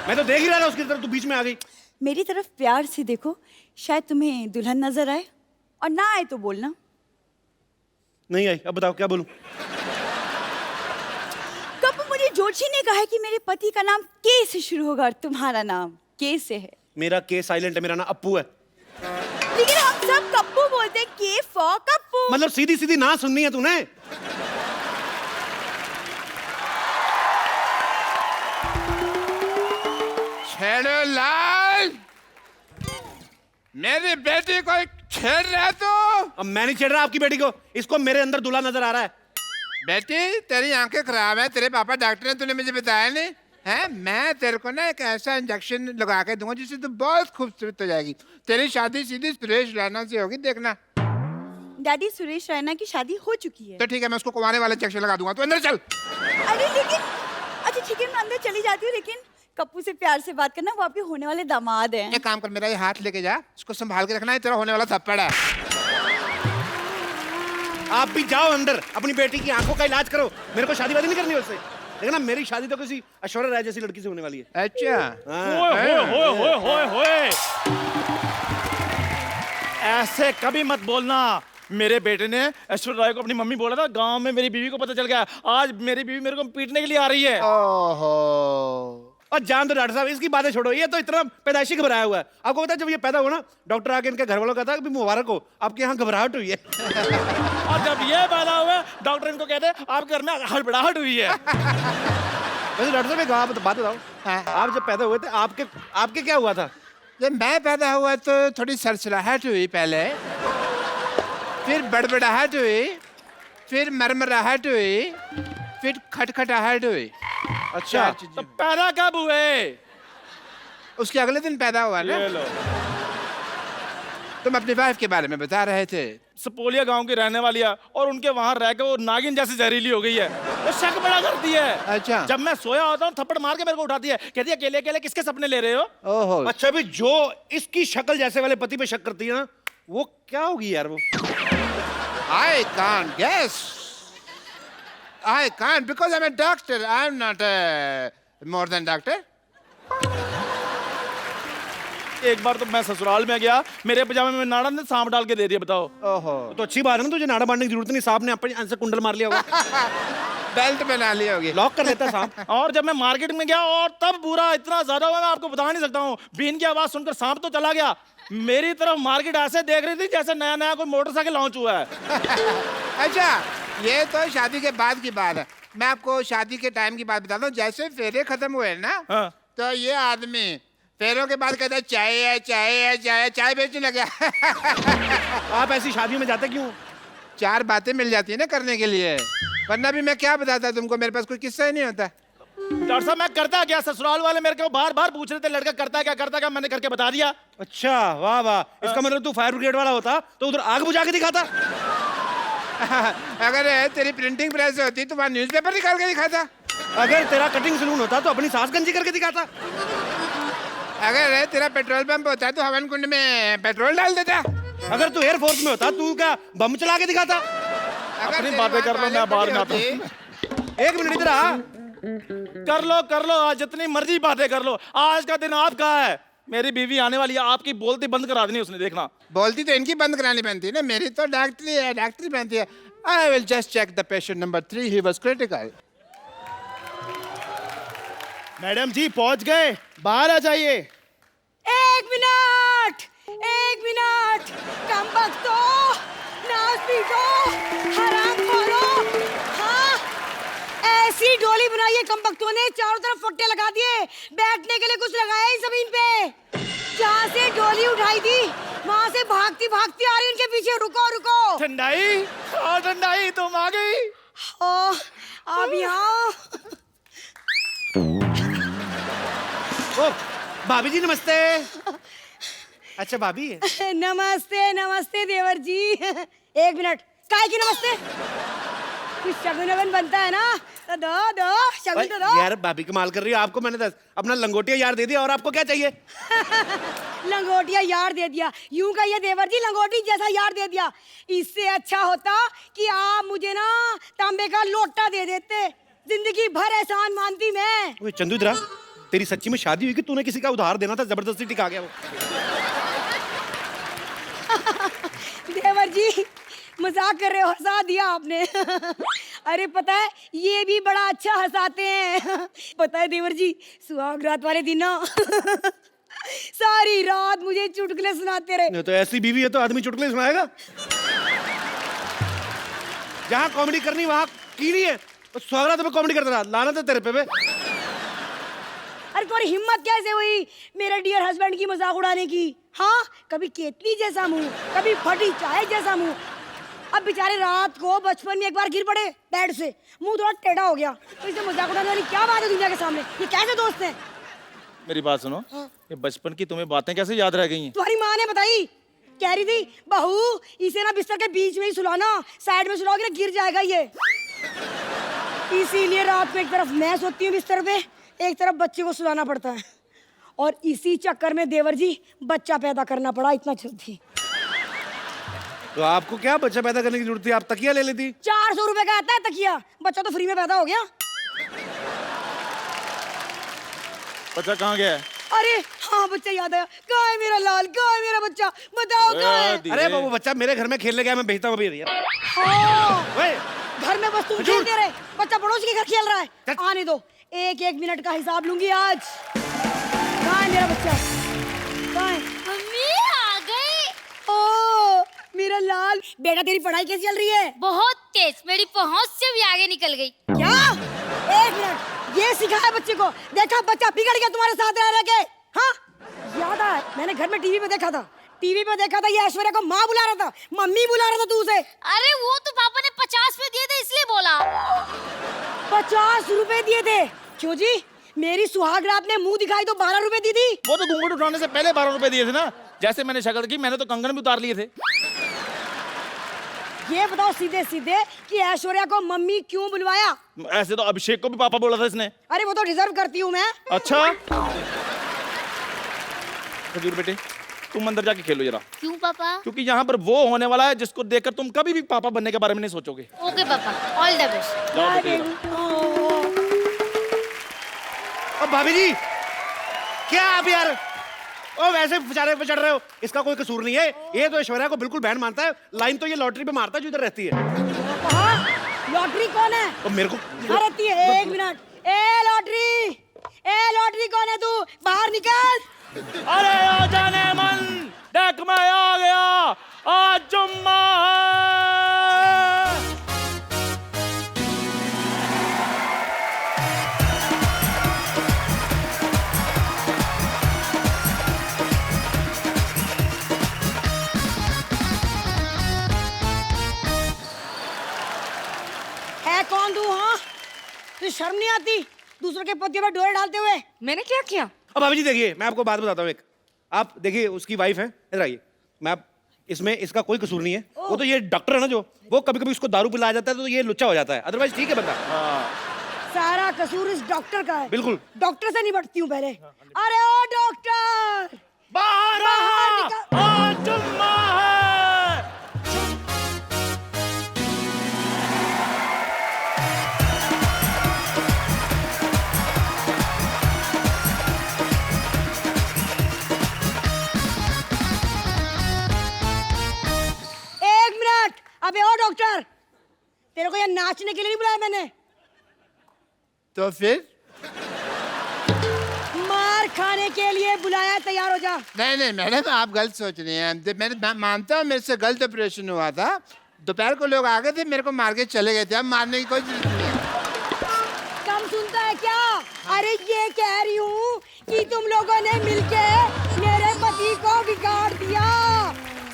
मैं तो देख ही रहा था उसकी तरफ, तू बीच में आ गई। मेरी तरफ प्यार से देखो, शायद तुम्हें दुल्हन नजर आए, और ना आए तो बोलना। नहीं आई। अब बताओ क्या बोलूं? कप्पू, मुझे जोशी ने कहा है कि मेरे पति का नाम के से शुरू होगा और तुम्हारा नाम के से है। मेरा के साइलेंट है, मेरा नाम अप्पू है। लेकिन हम सब कप्पू बोलते हैं, के फॉर कप्पू। मतलब सीधी सीधी ना सुननी है तूने? छेड़ो लाल, मेरी बेटी को छेड़ रहा तू। अब मैं नहीं छेड़ रहा आपकी बेटी को, इसको मेरे अंदर दूल्हा नजर आ रहा है। बेटी तेरी आंखें खराब है, तेरे पापा डॉक्टर ने, तूने मुझे बताया नहीं है? मैं तेरे को ना एक ऐसा इंजेक्शन लगा के दूंगा जिससे तू बहुत खूबसूरत हो जाएगी। तेरी शादी सीधी सुरेश रैना से होगी, देखना। डैडी, सुरेश रैना की शादी हो चुकी है। तो ठीक है, मैं उसको कुंवारे वाला इंजेक्शन लगा दूंगा। तू अंदर चल। अरे लेकिन, अच्छा ठीक है, मैं अंदर चली जाती हूँ, लेकिन कप्पू से प्यार से बात करना, वो आपके होने वाले दामाद हैं। एक काम कर, मेरा ये हाथ लेके जा, इसको संभाल के रखना है, तेरा होने वाला थप्पड़ है। आप भी जाओ अंदर, अपनी बेटी की आंखों का इलाज करो। मेरे को शादी वादी नहीं करनी उससे। देखो ना, मेरी शादी तो किसी ऐश्वर्या राय जैसी लड़की से होने वाली है। अच्छा। होए ऐसे कभी मत बोलना। मेरे बेटे ने ऐश्वर्या राय को अपनी मम्मी बोला था, गांव में मेरी बीवी को पता चल गया। आज मेरी बीवी मेरे को पीटने के लिए आ रही है। ओहो। और जान दो डॉक्टर साहब, इसकी बातें छोड़ो, ये तो इतना पैदाइशी घबराया हुआ है। आपको पता है जब ये पैदा हुआ ना, डॉक्टर आके इनके घर वालों को कहता है कि मुबारक हो, आपके यहाँ घबराहट हुई है। और जब ये पैदा हुआ, डॉक्टर इनको कहते हैं आपके घर में हड़बड़ाहट हुई है। वैसे डॉक्टर साहब एक बात बताओ, आप जब पैदा हुए थे आपके क्या हुआ था? जब मैं पैदा हुआ तो थोड़ी सरसराहट हुई पहले, फिर बड़बड़ाहट हुई, फिर मरमराहट हुई, फिर खटखटाहट हुई। अच्छा, तो पैदा कब हुए? उसके अगले दिन पैदा हुआ ना। ये लो। तुम अपनी वाइफ के बारे में बता रहे थे। सपोलिया गांव की रहने वाली है और उनके वहां रह के वो नागिन जैसी जहरीली हो गई है। वो शक बड़ा करती है। अच्छा। जब मैं सोया होता हूँ थप्पड़ मार के मेरे को उठाती है, कहती है अकेले अकेले किसके सपने ले रहे हो? ओहो। अच्छा भी जो इसकी शक्ल जैसे वाले पति पे शक करती है ना, वो क्या होगी यार? वो I can't guess. I can't because I'm a doctor. I'm not more than doctor. एक बार तो मैं ससुराल में गया, मेरे पजामे में नाड़ा ने सांप डाल के दे दिया। बताओ। ओहो। तो अच्छी बात है ना, तुझे नाड़ा बांधने की जरूरत नहीं, सांप ने अपने से कुंडल मार लिया होगा। बेल्ट बना ली होगी। लॉक कर लेता सांप। और जब मैं मार्केट में गया और तब बुरा इतना ज्यादा हुआ, मैं आपको बता नहीं सकता हूँ। बीन की आवाज सुनकर सांप तो चला गया, मेरी तरफ मार्केट ऐसे देख रही थी जैसे नया नया कोई मोटरसाइकिल लॉन्च हुआ है। अच्छा, ये तो शादी के बाद की बात है। मैं आपको शादी के टाइम की बात बताता हूँ। जैसे फेरे खत्म हुए ना, हाँ। तो ये आदमी फेरों के बाद कहता है चाय है, चाय है, चाय है, चाय बेचने लगा। आप ऐसी शादियों में जाते क्यों? 4 बातें मिल जाती है ना करने के लिए, वरना भी मैं क्या बताता तुमको, मेरे पास कोई किस्सा ही नहीं होता। डॉक्टर साहब मैं करता क्या? ससुराल वाले मेरे को बार बार पूछ रहे थे लड़का करता क्या, मैंने करके बता दिया। अच्छा वाह वाह, इसका मतलब तू फायर ब्रिगेड वाला होता तो उधर आग बुझा के दिखाता। अगर तेरी प्रिंटिंग प्रेस होती तो वहाँ न्यूज़पेपर निकाल के दिखाता। अगर तेरा कटिंग सलून होता तो अपनी सास गंजी करके दिखाता। अगर तेरा पेट्रोल पंप होता तो हवन कुंड में पेट्रोल डाल देता। अगर तू एयरफोर्स में होता तू क्या बम चला के दिखाता। अपनी बातें कर लो, मैं बाद में आता हूँ। एक मिनट इधर आ। कर लो आज जितनी मर्जी बातें कर लो, आज का दिन आपका है। मेरी बीवी आने वाली है, आपकी बोलती बंद करा देनी उसने, देखना। बोलती तो इनकी बंद करानी बनती है ना, मेरी तो डॉक्टरी है, डॉक्टरी बनती है। I will just check the patient number 3, he was critical. Madam ji पहुंच गए, बाहर आ जाइए। 1 मिनट, 1 मिनट, कम बख्तो, नाच पीटो, हराम खोलो। हाँ, ऐसी डोली बनाई है कम बख्तों ने, चारों तरफ फट्टे लगा दिए, बैठने के लिए कुछ लगाया ही जमीन पे। जहाँ से डोली उठाई थी वहाँ से भागती भागती आ रही उनके पीछे। रुको रुको। ठंडाई, हाँ ठंडाई तुम आ गई। ओ, अब यहाँ ओ भाभी जी नमस्ते। अच्छा भाभी है। नमस्ते नमस्ते देवर जी। 1 मिनट, काय की नमस्ते? कुछ शगुन वगन बनता है ना, तो दो शगुन तो दो। यार भाभी कमाल कर रही हो, आपको मैंने अपना लंगोटिया यार दे दिया और आपको क्या चाहिए? लंगोटिया यार दे दिया, यूं कहिए देवर जी, लंगोटी जैसा यार दे दिया। इससे अच्छा होता कि आप मुझे ना तांबे का लोटा दे देते, जिंदगी भर एहसान मानती मैं। ओए चंदू इधर आ, तेरी सच्ची में शादी हुई कि तूने किसी का उधार देना था, जबरदस्ती टिका गया वो? देवर जी मजाक कर रहे हो, हंसा दिया आपने। अरे पता है ये भी बड़ा अच्छा हंसाते हैं। पता है देवर जी, सुहाग रात वाले दिन ना सारी रात मुझे चुटकुले सुनाते रहे। नहीं तो ऐसी बीवी है तो आदमी चुटकुले सुनाएगा। जहाँ कॉमेडी करनी वहाँ कीड़ी है, तो स्वागत में कॉमेडी करता रहा, लानत है तेरे पे बे। अरे तुम्हारी हिम्मत कैसे हुई मेरे डियर हस्बैंड की मजाक उड़ाने की? हाँ, कभी केतली जैसा मुंह, कभी फटी चाय जैसा मुंह। अब बेचारे रात को बचपन में एक बार गिर पड़े बेड से, मुंह थोड़ा टेढ़ा हो गया, तो इसे मजाक उड़ाने वाली क्या बात है दुनिया के सामने? ये कैसे दोस्त हैं? मेरी बात सुनो, ये बचपन की तुम्हें बातें कैसे याद रह गई हैं? तुम्हारी माँ ने बताई, कह रही थी बहू इसे ना बिस्तर के बीच में ही सुलाना, साइड में सुलाओगे ना गिर जाएगा ये। इसीलिए रात में एक तरफ मैं सोती हूँ बिस्तर पे, एक तरफ बच्चे को सुलाना पड़ता है, और इसी चक्कर में देवर जी बच्चा पैदा करना पड़ा, इतना जल्दी। तो आपको क्या बच्चा पैदा करने की जरूरत थी, आप तकिया ले लेती। 400 रुपए का आता है तकिया, बच्चा तो फ्री में पैदा हो गया। बच्चा कहाँ गया है? अरे हाँ, बच्चा याद आया, कहाँ है मेरा लाल, कहाँ है मेरा बच्चा, बताओ कहाँ है? अरे वो बच्चा मेरे घर में खेलने गया, मैं भेजता हूँ अभी। हाँ, ओए, घर में बस तुम खेलते रहे, बच्चा पड़ोसी के घर खेल रहा है। आने दो, एक मिनट का हिसाब लूंगी आज। कहाँ है मेरा बच्चा, कहाँ है? मम्मी आ गई। ओ मेरा लाल बेटा, तेरी पढ़ाई कैसी चल रही है? बहुत तेज, मेरी पहुंच से भी आगे निकल गई। क्या? 1 मिनट, ये सिखाया बच्चे को? देखा बच्चा बिगड़ गया तुम्हारे साथ रह के। हाँ याद आया, मैंने घर में टीवी पे देखा था, ये ऐश्वर्या को माँ बुला रहा था, मम्मी बुला रहा था तू उसे। अरे वो तो पापा ने 50 में दिए थे इसलिए बोला। 50 रुपए दिए थे? क्यों जी, मेरी सुहाग रात ने मुंह दिखाई तो 12 रुपए दी थी। वो तो घूंघट उठाने से पहले 12 रुपए दिए थे ना। जैसे मैंने शक्ल की, मैंने तो कंगन भी उतार लिए थे। ये बताओ सीधे सीधे कि ऐश्वर्या को मम्मी क्यों बुलवाया? ऐसे तो अभिषेक को भी पापा बोला था इसने। अरे वो तो डिजर्व करती हूँ मैं। अच्छा खजूर बेटे, तुम अंदर जाके खेलो जरा। क्यों पापा? क्योंकि यहाँ पर वो होने वाला है जिसको देखकर तुम कभी भी पापा बनने के बारे में नहीं सोचोगे। ओके पापा, ऑल द बेस्ट। जाओ बेटे जरा। अब भाभी जी क्या आप यार, ओ वैसे बेचारे पे चढ़ रहे हो, इसका कोई कसूर नहीं है। ये तो ऐश्वर्या को बिल्कुल बैंड मानता है, लाइन तो ये लॉटरी पे मारता है जो इधर रहती है। लॉटरी कौन है? और मेरे को यहाँ रहती है। 1 मिनट, ए लॉटरी कौन है? तू बाहर निकल। अरे आ जाने मन, देख मैं आ गया, आज जुम्मा है। है कौन तू? हाँ, तुझे शर्म नहीं आती दूसरों के पतियों पर डोरे डालते हुए? मैंने क्या किया? अब भाभी जी देखिए, मैं आपको बात बताता हूँ एक। आप देखिए उसकी वाइफ है, इधर आइए। इसमें इसका कोई कसूर नहीं है। वो तो ये डॉक्टर है ना, जो वो कभी कभी उसको दारू पिलाया जाता है तो ये लुच्चा हो जाता है, अदरवाइज ठीक है बंदा। सारा कसूर इस डॉक्टर का है। बिल्कुल। डॉक्टर से निपटती हूँ पहले। अरे ओ डॉक्टर, बाहर निकल। आज जुम्मा है। डॉक्टर, तेरे को यहाँ नाचने के लिए नहीं बुलाया मैंने, तो फिर मार खाने के लिए बुलाया। तैयार हो जा। नहीं नहीं मैडम, आप गलत सोच रही हैं। मैं मानता हूँ मेरे से गलत ऑपरेशन हुआ था। दोपहर को लोग आ गए थे, मेरे को मार के चले गए थे। अब मारने की कोई जरूरत नहीं है। कम सुनता है क्या? अरे ये कह रही हूँ कि तुम लोगों ने मिलके मेरे पति को बिगाड़ दिया।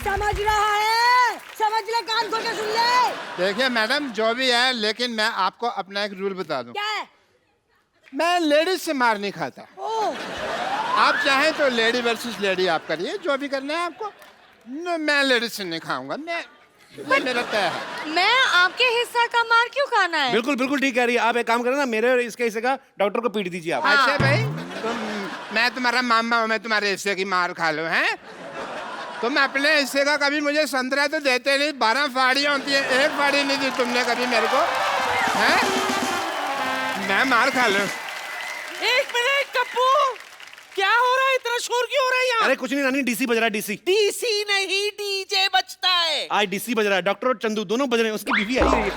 समझ रहा है? समझ ले, कान खोल के सुन ले। देखिए मैडम, जो भी है, लेकिन मैं आपको अपना एक रूल बता दूं। क्या है? मैं लेडीज से मार नहीं खाता। ओ, आप चाहें तो लेडी वर्सेस लेडी आप करिए, जो भी करना है आपको। मैं लेडीज से नहीं खाऊंगा। मेरा तय है। मैं आपके हिस्सा का मार क्यों खाना है? बिल्कुल बिल्कुल ठीक कह रही है। आप एक काम करें ना, मेरे और इसके हिस्से का डॉक्टर को पीट दीजिए आप। अच्छा भाई, मैं तुम्हारा मामा हूँ, मैं तुम्हारे हिस्से की मार खा लूँ हैं? तुम अपने हिस्से का कभी मुझे संतरा तो देते नहीं। 12 फाड़ियाँ होती है, एक फाड़ी नहीं दी तुमने कभी मेरे को, हैं? मैं मार खा लूँ। एक मिनट कप्पू, क्या हो रहा है? इतना शोर क्यों हो रहा है यहाँ? अरे कुछ नहीं नानी, डीसी बज रहा है, डीसी। डीसी नहीं, डीजे बजता है। आज डीसी बज रहा है। डॉक्टर और चंदू दोनों बज रहे हैं। उसकी बीवी आई है।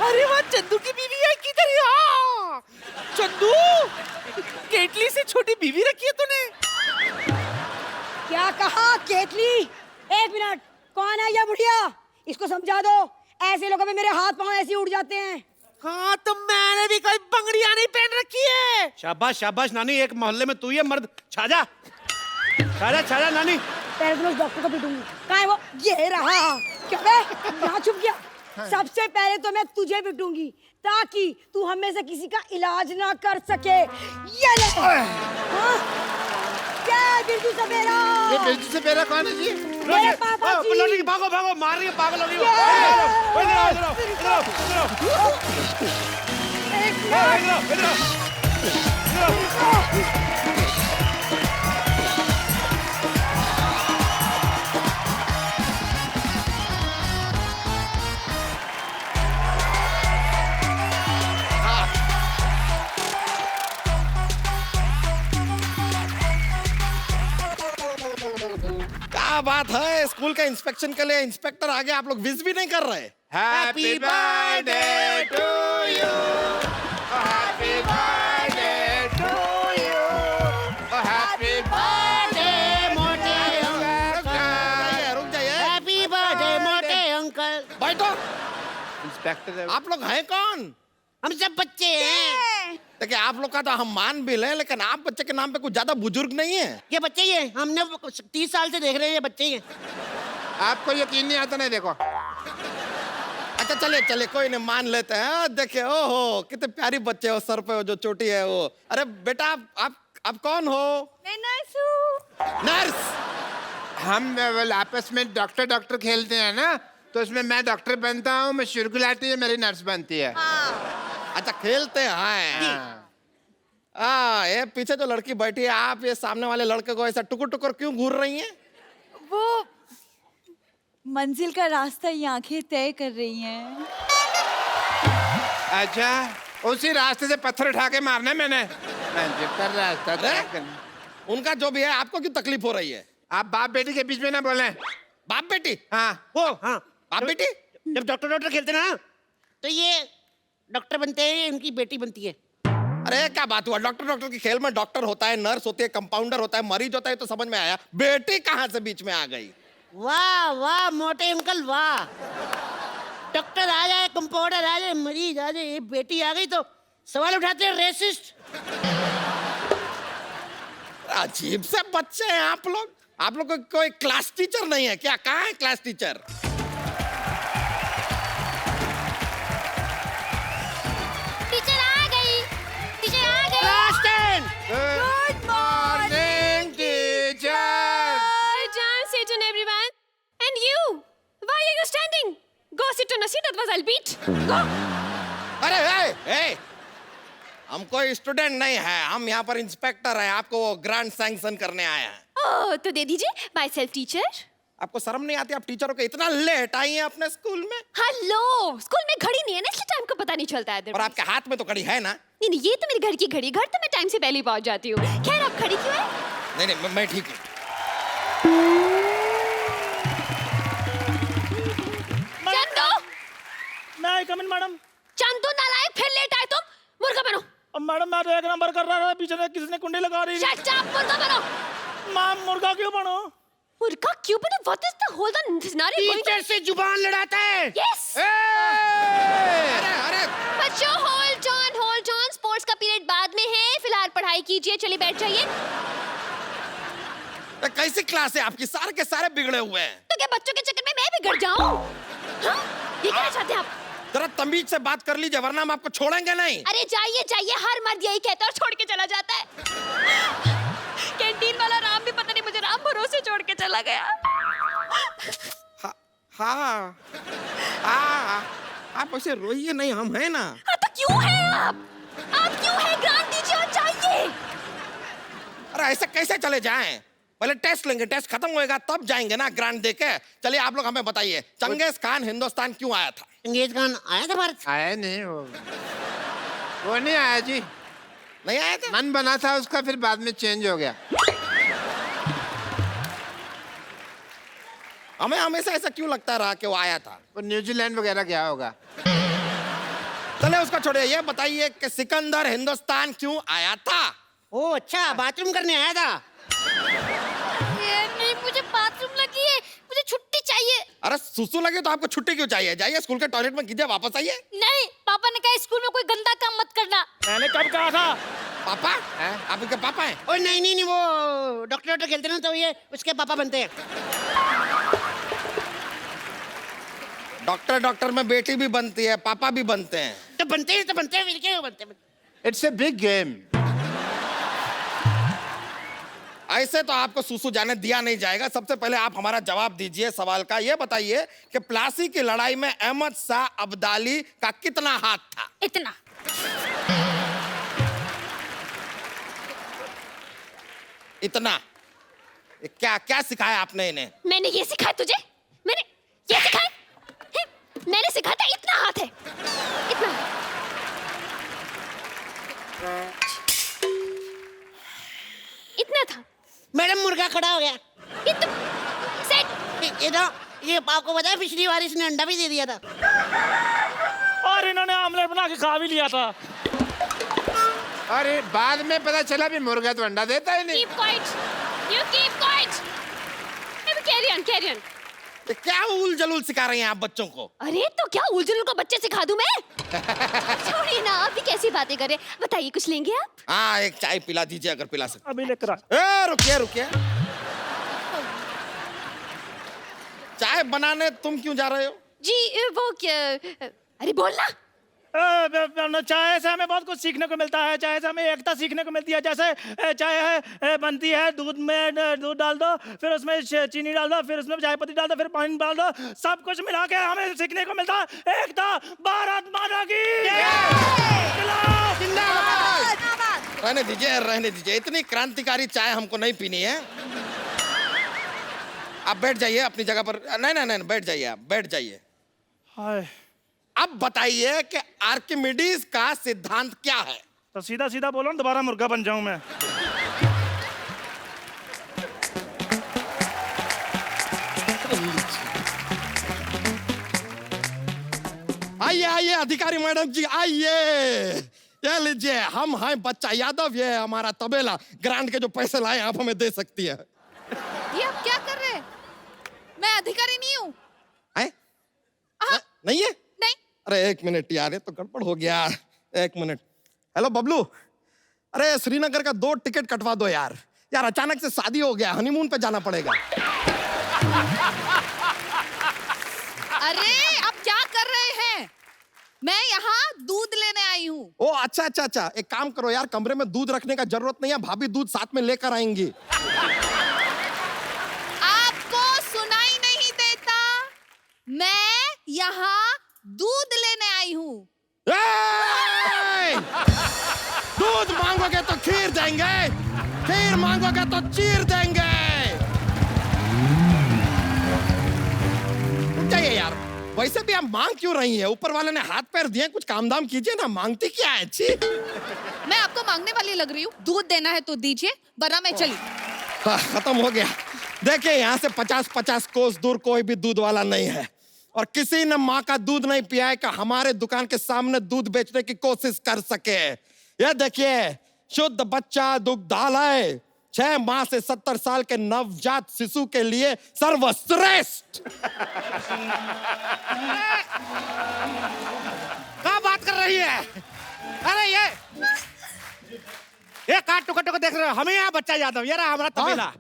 अरे वाह, चंदू की बीवी है किधर? यहाँ चंदू, केटली से छोटी बीवी रखी है तूने? क्या कहा? केतली? एक मिनट, कौन है ये बुढ़िया? इसको समझा दो। ऐसे लोगों में मेरे हाथ पांव ऐसे ही उड़ जाते हैं। हाँ, तो मैंने भी कोई बंगड़ियां नहीं पहन रखी है। शाबाश शाबाश नानी, एक मोहल्ले में तू ही है मर्द। छाजा छाजा छाजा नानी। पहले तो मैं डॉक्टर को पीटूंगी। कहाँ है वो? ये रहा। क्या बे? यहाँ छुप गया। सबसे पहले तो मैं तुझे पीटूंगी ताकि तू हमें से किसी का इलाज ना कर सके। ये ले। हाँ? क्या है बिरजू सपेरा? ये बिरजू सपेरा कौन है जी? मेरे पापा जी। लौटी, भागो भागो, मार रही है, पागल हो गई वो। क्या बात है, स्कूल का इंस्पेक्शन के लिए इंस्पेक्टर आ गया, आप लोग विश भी नहीं कर रहे? Happy birthday to you, happy birthday to you, happy birthday मोटे अंकल। रुक जाइए, हैप्पी बर्थडे मोटे अंकल। बैठो। इंस्पेक्टर आप लोग हैं कौन? हम सब बच्चे हैं। देखिए, आप लोग का तो हम मान भी लें, लेकिन आप बच्चे के नाम पे कुछ ज्यादा बुजुर्ग नहीं है। ये बच्चे ही हैं, हमने 30 साल से देख रहे हैं, ये बच्चे ही हैं। आपको यकीन नहीं आता? नहीं देखो। अच्छा चले चले, कोई नहीं, मान लेते हैं। देखिए, ओहो कितने प्यारी बच्चे हो, सर पे जो चोटी है वो। अरे बेटा, आप कौन हो? मैं नर्स हूँ। नर्स? हम आपस में डॉक्टर डॉक्टर खेलते हैं ना, तो उसमें मैं डॉक्टर बनता हूँ, मैं शुरुलाती है, मेरी नर्स बनती है। अच्छा, खेलते हैं। ये पीछे जो लड़की बैठी है, आप ये सामने वाले लड़के को ऐसा टुकुर टुकुर क्यों घूर रही हैं? वो मंजिल का रास्ता ये आंखें तय कर रही हैं। अच्छा, उसी रास्ते से पत्थर उठा के मारना है मैंने। कर रास्ता तय करना। उनका जो भी है, आपको क्यों तकलीफ हो रही है? आप बाप बेटी के बीच में ना बोले। बाप बेटी? हाँ। ओ हाँ, बाप बेटी? जब डॉक्टर डॉक्टर खेलते ना, तो ये डॉक्टर बनते हैं, इनकी बेटी बनती है। अरे क्या बात हुआ, डॉक्टर डॉक्टर के खेल में डॉक्टर होता है, नर्स होती है, कंपाउंडर होता है, मरीज होता है, तो समझ में आया। बेटी कहाँ से बीच में आ गई? वाह वाह मोटे अंकल वाह। डॉक्टर आ जाए, कंपाउंडर आ जाए, मरीज आ जाए, ये बेटी आ गई तो सवाल उठाते हैं रेसिस्ट। अजीब से बच्चे हैं आप लोग। आप लोग को कोई क्लास टीचर नहीं है क्या? कहाँ है क्लास टीचर? टीचर आ गई, टीचर आ गई। Good morning teacher. John, sit on everyone. And you, why are you standing? Go sit on a seat, otherwise I'll beat. Go. अरे ए, हम कोई स्टूडेंट नहीं है, हम यहाँ पर इंस्पेक्टर हैं, आपको ग्रांट सैंक्शन करने आए हैं। Oh, तो दे दीजिए, माई सेल्फ टीचर। आपको शर्म नहीं आती? आप टीचरों को इतना लेट आई हैं अपने स्कूल में? हेलो, स्कूल में घड़ी नहीं है ना, इसलिए टाइम का पता नहीं चलता है। और आपके हाथ में तो घड़ी है ना? नहीं नहीं, ये तो मेरे घर की घड़ी, घर तो मैं टाइम से पहले ही पहुंच जाती हूँ। खैर, आप खड़ी क्यों है? नहीं नहीं, मैं ठीक हूँ। आई कम इन मैडम? चंदू नालायक, फिर लेट आए तुम। मुर्गा बनो। अब मैडम मैं तो 1 नंबर कर रहा था, पीछे से किसी ने कुंडी लगा रही थी। शट अप, मुर्गा बनो। मैम मुर्गा क्यों बनो? मुर्गा क्यों बनो? What is the whole scenario going teacher से जुबान लड़ाता है। Yes. अरे बच्चों hold on. स्पोर्ट्स का पीरियड बाद में है, फिलहाल पढ़ाई कीजिए, चलिए बैठ जाइए। कैसी क्लास है आपकी? सारे के सारे बिगड़े हुए हैं। तो क्या बच्चों के चक्कर में मैं बिगड़ जाऊं? हाँ? ये कहना चाहते हैं आप? जरा तमीज से बात कर लीजिए, वरना हम आपको छोड़ेंगे नहीं। अरे जाइए, हर मर्द यही कहता है और छोड़ के चला जाता है। कैंटीन वाला राम भी पता नहीं मुझे राम भरोसे छोड़ के चला गया। हाँ, आप ऐसे रोइए नहीं, हम हैं ना। हाँ तो क्यों है आप क्यों है? ग्रांट दीजिए और जाइए। अरे ऐसे कैसे चले जाएं? पहले टेस्ट लेंगे, टेस्ट खत्म होएगा तब जाएंगे ना ग्रांट देके। चलिए आप लोग हमें बताइए, चंगेज खान हिंदुस्तान क्यों आया था? चंगेज खान आया था भारत? आया नहीं, वो नहीं आया जी। नहीं आया था? मन बना था उसका, फिर बाद में चेंज हो गया। हमें हमेशा ऐसा क्यों लगता रहा कि वो आया था? वो न्यूजीलैंड वगैरह गया होगा। चले उसका छोड़िए, ये बताइए कि सिकंदर हिंदुस्तान क्यों आया था? ओ अच्छा, बाथरूम करने आया था। नहीं, मुझे बाथरूम लगी है, मुझे छुट्टी चाहिए। अरे सुसु लगे तो आपको छुट्टी क्यों चाहिए? जाइए स्कूल के टॉयलेट में कीजिए, वापस आइए। नहीं, पापा ने कहा स्कूल में कोई गंदा काम मत करना। मैंने कब कहा था? पापा? आप इनके पापा हैं? ओ नहीं, वो डॉक्टर खेलते ना, तो ये उसके पापा बनते हैं। डॉक्टर में बेटी भी बनती है, पापा भी बनते हैं। तो बनते हैं, फिर क्यों बनते? It's a big game. ऐसे तो आपको सुसु जाने दिया नहीं जाएगा। सबसे पहले आप हमारा जवाब दीजिए सवाल का। ये बताइए कि प्लासी की लड़ाई में अहमद शाह अब्दाली का कितना हाथ था? इतना। इतना? क्या सिखाया आपने इन्हें? मैंने ये सिखाया तुझे? मैंने ये सिखाया? मैंने सिखाया था इतना हाथ है, इतना। इतना था। मैडम मुर्गा खड़ा हो गया। ये तो सेट। ये आपको पता है पिछली बार इसने अंडा भी दे दिया था। और इन्होंने आमलेट बना के खा भी लिया था। अरे बाद में पता चला भी मुर्गा तो अंडा देता ही नहीं। Keep quiet. You keep quiet. Carry on. ये क्या उल जलूल सिखा रही हैं आप बच्चों को? अरे तो क्या उलझुल को बच्चे सिखा दूं मैं? छोड़िए ना, आप भी कैसी बातें कर रहे हैं। बताइए, कुछ लेंगे आप? हाँ, एक चाय पिला दीजिए अगर पिला सकते। अभी लेकर आ। रुकिए। चाय बनाने तुम क्यों जा रहे हो? जी वो क्या? अरे बोलना। चाय से हमें बहुत कुछ सीखने को मिलता है। चाय से हमें एकता सीखने को मिलती है। जैसे चाय है बनती है, दूध में दूध डाल दो, फिर उसमें चीनी डाल दो, फिर उसमें चाय पत्ती डाल दो, फिर पानी डाल दो, सब कुछ मिला के हमें सीखने को मिलता है। एकता, भारत माता की रहने दीजिए। इतनी क्रांतिकारी चाय हमको नहीं पीनी है। आप बैठ जाइए अपनी जगह पर। नहीं, बैठ जाइए, आप बैठ जाइए। हाय, अब बताइए कि आर्किमिडीज का सिद्धांत क्या है? तो सीधा बोलो ना, दोबारा मुर्गा बन जाऊं मैं। आइए अधिकारी मैडम जी, आइए। ये लीजिए, हम हैं बच्चा यादव, ये हमारा तबेला। ग्रांट के जो पैसे लाए आप हमें दे सकती है। ये आप क्या कर रहे हैं? मैं अधिकारी नहीं हूँ। नहीं है? नहीं। अरे 1 मिनट यार, ये तो गड़बड़ हो गया। 1 मिनट। हेलो बबलू, अरे श्रीनगर का 2 टिकट कटवा दो यार। अचानक से शादी हो गया, हनीमून पे जाना पड़ेगा। अरे आप क्या कर रहे हैं? मैं यहाँ दूध लेने आई हूँ। ओ अच्छा। एक काम करो यार, कमरे में दूध रखने का जरूरत नहीं है, भाभी दूध साथ में लेकर आएंगी। आपको सुनाई नहीं देता? मैं यहाँ दूध लेने आई हूँ। दूध मांगोगे तो खीर देंगे, खीर मांगोगे तो चीर देंगे। चाहिए यार, वैसे भी आप मांग क्यों रही हैं? ऊपर वाले ने हाथ पैर दिए, कुछ काम दाम कीजिए ना। मांगती क्या है? अच्छी, मैं आपको मांगने वाली लग रही हूँ? दूध देना है तो दीजिए, वरना मैं चली। खत्म हो गया। देखिए यहाँ से 50-50 कोस दूर कोई भी दूध वाला नहीं है। और किसी ने माँ का दूध नहीं पिया है कि हमारे दुकान के सामने दूध बेचने की कोशिश कर सके। ये देखिए, शुद्ध बच्चा दुग्धालय, 6 माह से 70 साल के नवजात शिशु के लिए सर्वश्रेष्ठ। क्या बात कर रही है? अरे ये काट टुकड़ को देख रहे हो? हमें यहाँ बच्चा यादव, ये रहा हमारा तबेला।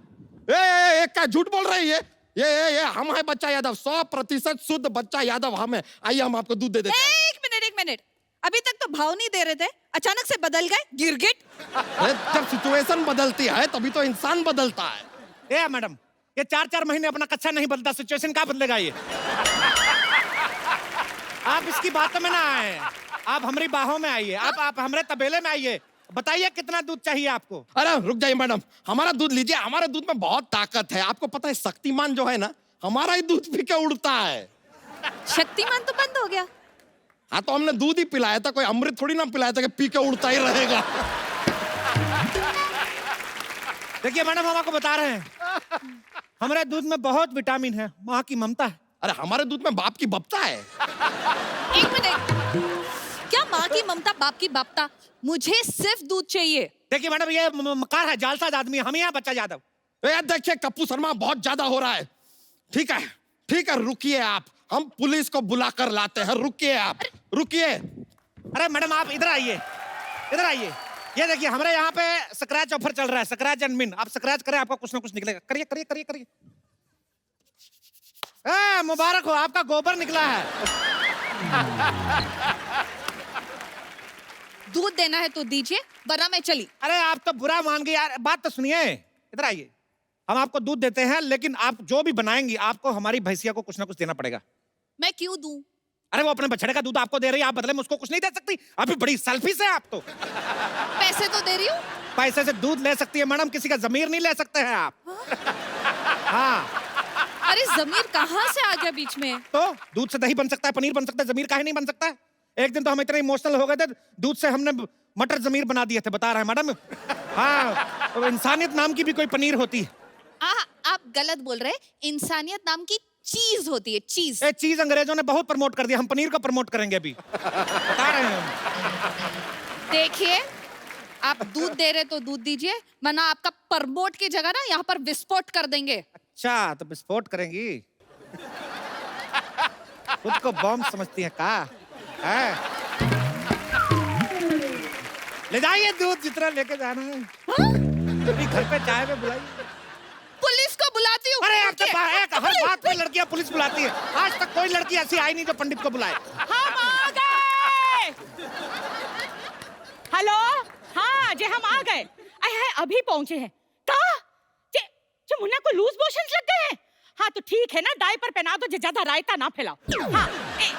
ए, क्या झूठ बोल रही है? ये हम है बच्चा यादव, 100% शुद्ध बच्चा यादव हम है। आइए हम आपको दूध दे देते हैं। एक मिनट, अभी तक तो भाव नहीं दे रहे थे, अचानक से बदल गए, गिरगिट। जब सिचुएशन बदलती है तभी तो इंसान बदलता है। ए मैडम, ये 4-4 महीने अपना कच्चा नहीं बदलता, सिचुएशन क्या बदलेगा ये? आप इसकी बातों में ना आए, आप हमारी बाहों में आइए, आप हमारे तबेले में आइए। बताइए कितना दूध चाहिए आपको? अरे रुक जाइए मैडम, हमारा दूध लीजिए, हमारे दूध में बहुत ताकत है। आपको पता है शक्तिमान जो है ना, हमारा ही दूध पी के उड़ता है। शक्तिमान तो बंद हो गया। हाँ तो हमने दूध ही पिलाया था, कोई अमृत थोड़ी ना पिलाया था कि पी के उड़ता ही रहेगा। देखिए मैडम, हम आपको बता रहे हैं, हमारे दूध में बहुत विटामिन है, माँ की ममता है। अरे हमारे दूध में बाप की बपता है। एक मिनट, क्या माँ की ममता बाप की बापता? मुझे सिर्फ दूध चाहिए। देखिए मैडम, ये मकार है, जालसाज आदमी है, हम यहाँ बच्चा यादव। देखिए कप्पू शर्मा, बहुत ज्यादा हो रहा है। ठीक है, रुकिए आप, हम पुलिस को बुला कर लाते हैं। रुकिए आप, रुकिए। अरे मैडम आप इधर आइए। ये देखिए हमारे यहाँ पे स्क्रैच ऑफर चल रहा है, स्क्रैच एंड विन। आप स्क्रैच करें, आपको कुछ ना कुछ निकलेगा। करिए। मुबारक हो, आपका गोबर निकला है। दूध देना है तो दीजिए, वरना मैं चली। अरे आप तो बुरा मान गए यार, बात तो सुनिए। इधर आइए, हम आपको दूध देते हैं, लेकिन आप जो भी बनाएंगी आपको हमारी भैंसिया को कुछ ना कुछ देना पड़ेगा। मैं क्यों दूं? अरे वो अपने बछड़े का दूध आपको दे रही है, आप बदले में उसको कुछ नहीं दे सकती? अभी बड़ी सेल्फिश है आप तो। पैसे तो दे रही हूँ। पैसे से दूध ले सकती है मैडम, किसी का जमीर नहीं ले सकते हैं आप। हाँ। अरे जमीर कहाँ से आ गया बीच में? तो दूध से दही बन सकता है, पनीर बन सकता है, जमीर काहे नहीं बन सकता है? एक दिन तो हम इतने इमोशनल हो गए थे, दूध से हमने मटर जमीर बना दिए थे, बता रहे हैं मैडम। हाँ, तो इंसानियत नाम की भी कोई पनीर होती है। आप गलत बोल रहे हैं, इंसानियत नाम की चीज होती है, चीज। चीज अंग्रेजों ने बहुत प्रमोट कर दिया, हम पनीर को प्रमोट करेंगे अभी, बता रहे हैं हम। देखिए, आप दूध दे रहे तो दूध दीजिए, वरना आपका प्रमोट की जगह ना यहाँ पर विस्फोट कर देंगे। अच्छा, तो विस्फोट करेंगी? खुद को बॉम्ब समझती है का? ले जाइए दूध, जितना लेके जाना है। कभी घर पे चाय में बुलाइए। पुलिस को बुलाती हूँ। अरे आप हर बात में लड़कियां पुलिस बुलाती है, आज तक कोई लड़की ऐसी आई नहीं जो पंडित को बुलाए। हम आ गए। हेलो, हाँ जे हम आ गए। अभी पहुंचे हैं। कहा जे मुन्ना को लूज मोशंस लग गए हैं। हाँ तो ठीक है ना, डायपर पहना दो, जे ज्यादा रायता ना फैलाओ। हाँ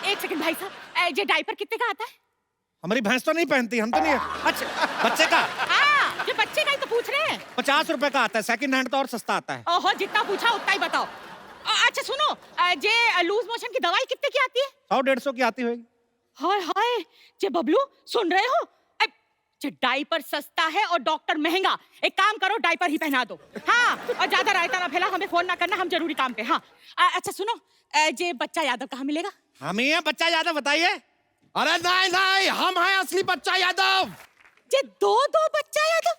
एक सेकंड भाई साहब, जे डायपर कितने का आता है? हमारी भैंस तो नहीं पहनती, हम तो नहीं। अच्छा, बच्चे का? हाँ, ये बच्चे का ही तो पूछ रहे हैं। 50 रुपए का आता है, सेकंड हैंड तो और सस्ता आता है। ओहो, जितना पूछा उतना ही बताओ। अच्छा सुनो, जे लूज मोशन की दवाई कितने की आती है? 100-150 की आती होगी। हाय हाय, जे बबलू सुन रहे हो? जे डायपर सस्ता है और डॉक्टर महंगा। एक काम करो, डायपर ही पहना दो। हाँ, और ज्यादा रायता ना फैला, हमें फोन ना करना, हम जरूरी काम पे। हाँ अच्छा सुनो, जे बच्चा यादव कहाँ मिलेगा? हम ही हैं बच्चा यादव, बताइए। अरे नहीं, हम हैं असली बच्चा यादव। जे दो बच्चा यादव,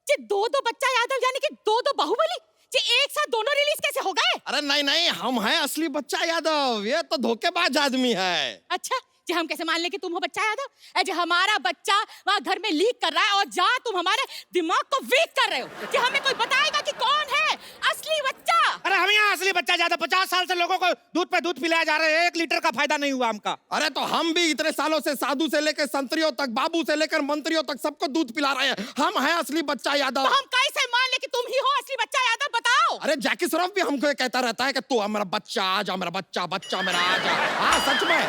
जे दो बच्चा यादव यानी कि दो बाहुबली, जे एक साथ दोनों रिलीज कैसे हो गए? अरे नहीं, हम हैं असली बच्चा यादव, ये तो धोखेबाज आदमी है। अच्छा, जे हम कैसे मान ले कि तुम हो बच्चा यादव? जे हमारा बच्चा वहाँ घर में लीक कर रहा है और जहाँ तुम हमारे दिमाग को वीक कर रहे हो, जे हमें कोई बताएगा कि कौन है असली बच्चा? अरे हम यहाँ असली बच्चा यादव, 50 साल से लोगों को दूध पे दूध पिलाया जा रहा है, 1 लीटर का फायदा नहीं हुआ हमका। अरे तो हम भी इतने सालों से साधु से लेकर संतरियों तक, बाबू से लेकर मंत्रियों तक सबको दूध पिला रहे हैं। हम हैं असली बच्चा यादव। तो हम कैसे मान ले कि तुम ही हो असली बच्चा यादव? बताओ। अरे जैकी श्रॉफ भी हमको कहता रहता है कि तू मेरा बच्चा, आजा मेरा बच्चा मेरा आजा। हाँ सच में।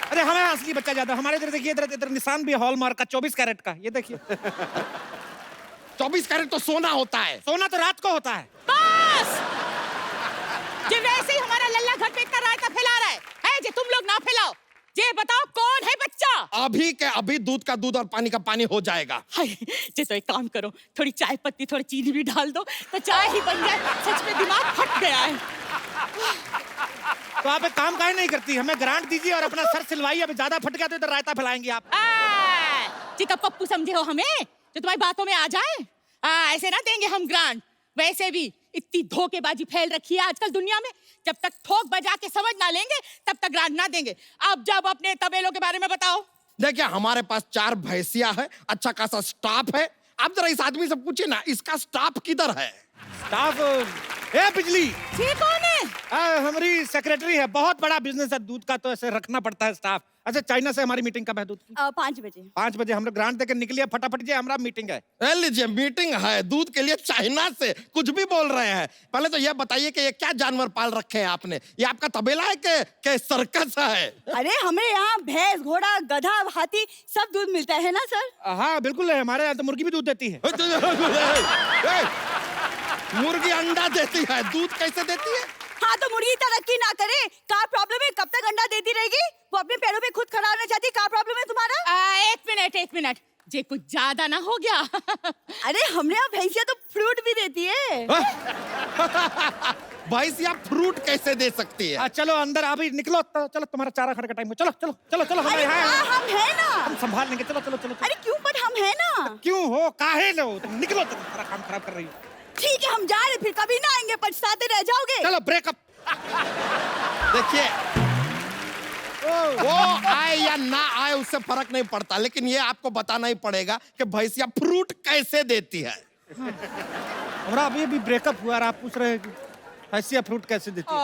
अरे हमें असली बच्चा यादव, हमारे इधर देखिए, इधर निशान भी हॉलमार्क का 24 कैरेट का, ये देखिए। 24 कैरेट तो सोना होता है। सोना तो रात को होता है। बस, जे वैसे ही हमारा लल्ला घर पे इतना रायता फैला रहा है जे तुम लोग ना फैलाओ। जे बताओ कौन है बच्चा? अभी के अभी दूध का दूध और पानी का पानी हो जाएगा। हाय, जे तो एक काम करो, थोड़ी चाय पत्ती, थोड़ी चीनी भी डाल दो तो चाय ही बन जाए। सच में दिमाग फट गया है। तो आप एक काम काहे नहीं करती, हमें ग्रांट दीजिए और अपना सर सिलवाइए। अभी ज्यादा फट गया तो इधर रायता फैलाएंगे आप। चिका पप्पू समझे हो हमें जो तुम्हारी बातों में आ जाए? ऐसे ना देंगे हम ग्रांट। वैसे भी इतनी धोखेबाजी फैल रखी है आजकल दुनिया में, जब तक ठोक बजा के समझ ना लेंगे तब तक ग्रांट ना देंगे। अब जब अपने तबेलों के बारे में बताओ। देखिए हमारे पास 4 भैंसिया है, अच्छा खासा स्टाफ है। आप जरा इस आदमी से पूछिए ना, इसका स्टाफ किधर है? स्टाफ ए बिजली ये कौन है? हमारी सेक्रेटरी है, बहुत बड़ा बिजनेस है दूध का, तो ऐसे रखना पड़ता है स्टाफ। अच्छा चाइना से हमारी मीटिंग कब है दूध की? 5 बजे। 5 बजे हम लोग ग्रांट देकर निकलिए, फटाफट जे हमारा मीटिंग है। ए लीजिए मीटिंग है दूध के लिए चाइना से, कुछ भी बोल रहे हैं। पहले तो यह बताइए कि ये क्या जानवर पाल रखे हैं आपने? ये आपका तबेला है के सर्कस है? अरे हमारे यहाँ भैंस, घोड़ा, गधा, हाथी सब दूध मिलता है ना सर? हाँ बिल्कुल है, हमारे यहाँ तो मुर्गी भी दूध देती है। मुर्गी अंडा देती है, दूध कैसे देती है? हाँ तो मुर्गी तरक्की ना करे, क्या प्रॉब्लम है? कब तक अंडा देती रहेगी? वो अपने पैरों पे खुद खड़ा होना चाहती, क्या प्रॉब्लम है तुम्हारा? एक मिनट जे कुछ ज्यादा ना हो गया। अरे हमने यहाँ भैंसिया तो फ्रूट भी देती है। भैंसिया फ्रूट कैसे दे सकती है? चलो अंदर अभी निकलो, तो चलो तुम्हारा चारा खाने का टाइम है। चलो चलो चलो चलो हम यहाँ हैं। हम है ना, हम संभाल लेंगे। चलो चलो चलो। अरे क्यों? पर हम है ना। क्यों हो, काहे लो, तुम निकलो, तुम सारा काम खराब कर रही हो। ठीक है हम जा रहे, फिर कभी ना आएंगे, पछताते रह जाओगे। चलो ब्रेकअप। देखिए वो आए या ना आए उससे फर्क नहीं पड़ता, लेकिन ये आपको बताना ही पड़ेगा कि भैंसिया फ्रूट कैसे देती है। हमारा अभी ब्रेकअप हुआ और आप पूछ रहे हैं कि भैंसिया फ्रूट कैसे देती है?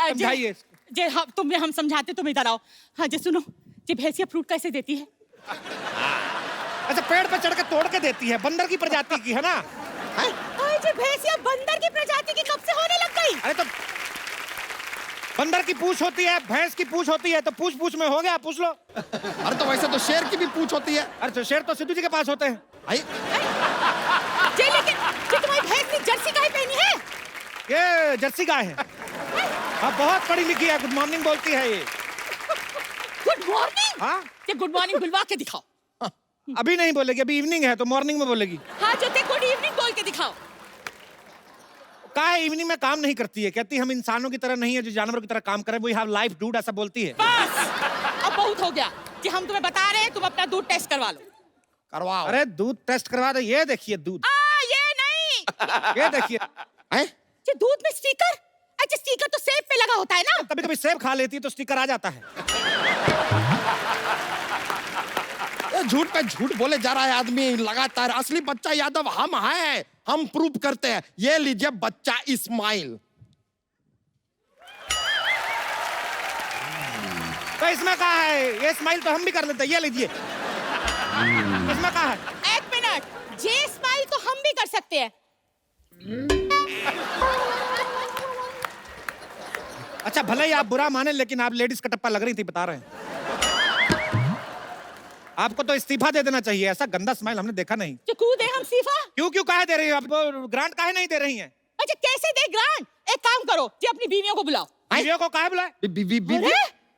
समझाइए। जे हम समझाते, तुम इधर आओ। हाँ जे सुनो, जे भैंसिया फ्रूट कैसे देती है? अच्छा पेड़ पे चढ़ के तोड़ के देती है, बंदर की प्रजाति की है ना? जे भैंसिया बंदर की प्रजाति की कब से होने लग गई? अरे तो बंदर की पूंछ होती है, भैंस की पूंछ होती है, तो पूंछ पूंछ में हो गया, पूछ लो। अरे तो वैसे तो शेर की भी पूंछ होती है। अरे तो शेर तो सिद्धू जी के पास होते हैं। जे लेकिन तुम्हारी भैंस ने जर्सी गाय पहनी है? ये जर्सी गाय है। हाँ बहुत पढ़ी लिखी है, गुड मॉर्निंग बोलती है ये। Good morning? हाँ ये गुड मॉर्निंग बुलवा के दिखाओ। अभी नहीं बोलेगी, अभी इवनिंग है तो मॉर्निंग में बोलेगी। हाँ जो ते गुड इवनिंग बोल के दिखाओ। कहा इवनिंग में काम नहीं करती है, कहती हम इंसानों की तरह नहीं है जो जानवरों की तरह काम करें, वी हैव लाइफ डूड, ऐसा बोलती है। बस अब बहुत हो गया कि हम तुम्हें बता रहे हैं, तुम अपना दूध टेस्ट करवा लो। करवाओ। अरे दूध टेस्ट करवा दो, ये देखिए दूध। ये नहीं। ये देखिए। ये दूध में स्टिकर? अच्छा स्टिकर तो सेब पे लगा होता है ना? कभी कभी सेब खा लेती है तो स्टिकर आ जाता है। झूठ पे झूठ बोले जा रहा है आदमी लगातार। असली बच्चा यादव हम हैं, हम प्रूव करते हैं। ये लीजिए बच्चा इस्माइल। तो इसमें कहा है, ये स्माइल तो हम भी कर लेते हैं, ये लीजिए। इसमें कहा है? एक मिनट, ये स्माइल तो हम भी कर सकते हैं। अच्छा भले ही आप बुरा माने, लेकिन आप लेडीज का टप्पा लग रही थी, बता रहे हैं। आपको तो इस्तीफा दे देना चाहिए, ऐसा गंदा स्माइल हमने देखा नहीं। क्यों दे हम इस्तीफा? क्यों काहे दे रही है आप? ग्रांट काहे नहीं दे रही हैं? अच्छा कैसे दे ग्रांट? एक काम करो कि अपनी बीवियों को बुलाओ। बीवियों को काहे बुलाए?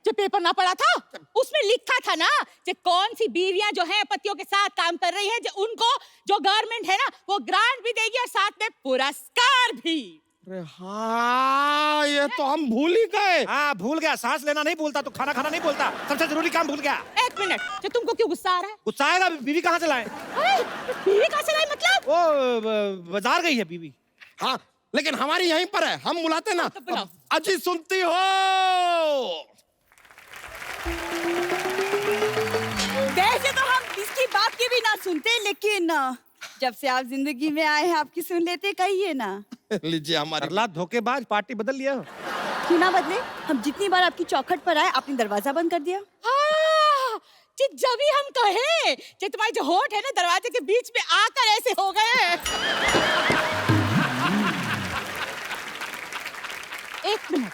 जो पेपर ना पढ़ा था उसमें लिखा था ना कि कौन सी बीवियां जो हैं पतियों के साथ काम कर रही हैं, जो उनको जो गवर्नमेंट है ना वो ग्रांट भी देगी और साथ में पुरस्कार भी। अरे हाँ ये तो हम भूल ही गए। हाँ भूल गया, सांस लेना नहीं भूलता तो खाना खाना नहीं भूलता, सबसे जरूरी काम भूल गया। एक मिनट, तो तुमको क्यों गुस्सा आ रहा है? गुस्सा आएगा, बीवी कहाँ से लाए? बीवी कहाँ से लाए मतलब? वो बाजार गई है बीवी। हाँ लेकिन हमारी यहीं पर है, हम बुलाते ना। तो अजी सुनती हो? वैसे तो हम इसकी बात की भी ना सुनते, लेकिन जब से आप जिंदगी में आए हैं आपकी सुन लेते, कहिए ना। लीजिए हमारी धोखेबाज, पार्टी बदल लिया। क्यों ना बदले, हम जितनी बार आपकी चौखट पर आए आपने दरवाजा बंद कर दिया। जब भी हम कहे कि तुम्हारे जो होठ है ना दरवाजे के बीच में आकर ऐसे हो गए। एक मिनट,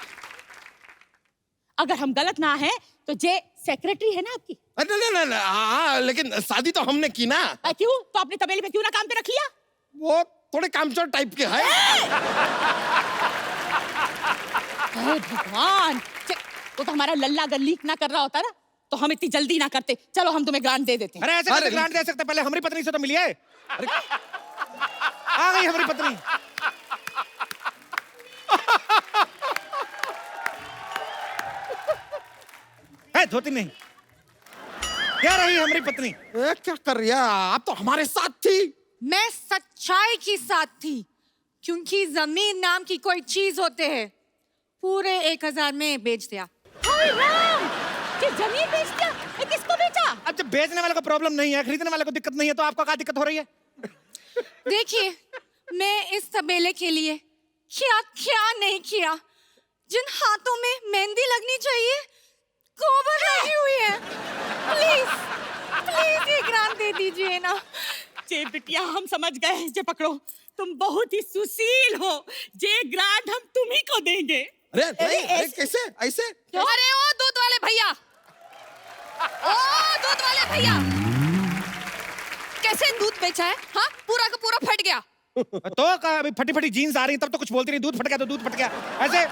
अगर हम गलत ना हैं तो जे सेक्रेटरी है ना आपकी? नहीं, हाँ लेकिन शादी तो हमने की ना। क्यों? तो अपने तबेले में क्यों ना काम पे रख लिया? वो थोड़े कामचोर टाइप के है। भगवान, वो तो हमारा लल्ला अगर लीक ना कर रहा होता ना तो हम इतनी जल्दी ना करते। चलो हम तुम्हें ग्रांट दे देते। अरे ऐसे कैसे ग्रांट दे सकते? पहले हमारी पत्नी से तो मिलिए। आ गई हमारी पत्नी। है धोती नहीं। क्या रही हमारी पत्नी? ए, क्या कर रही है आप? तो हमारे साथ थी। मैं सच्चाई के साथ थी, क्योंकि जमीन नाम की कोई चीज होते है पूरे 1000 में बेच दिया। हाय राम, ये जमीन बेच दिया? ये किसको बेचा? अब जब बेचने वाले को प्रॉब्लम नहीं है, खरीदने वाले को दिक्कत नहीं है, तो आपको क्या दिक्कत हो रही है? देखिए, मैं इस तबेले के लिए क्या क्या नहीं किया। जिन हाथों में मेहंदी लगनी चाहिए गोबर लगी हुई है। प्लीज प्लीज ये ग्रांट दे दीजिए ना। जे बिटिया, हम समझ गए। जे पकड़ो, तुम बहुत ही सुशील हो। जे ग्रांट हम तुम्ही को देंगे। अरे नहीं, अरे कैसे ऐसे? अरे ओ दूध वाले भैया, ओ दूध वाले भैया, कैसे दूध बेचा है? हाँ, पूरा का पूरा फट गया। तो अभी फटी फटी जीन्स आ रही तब तो कुछ बोलती रही, दूध फट गया तो दूध फट गया ऐसे।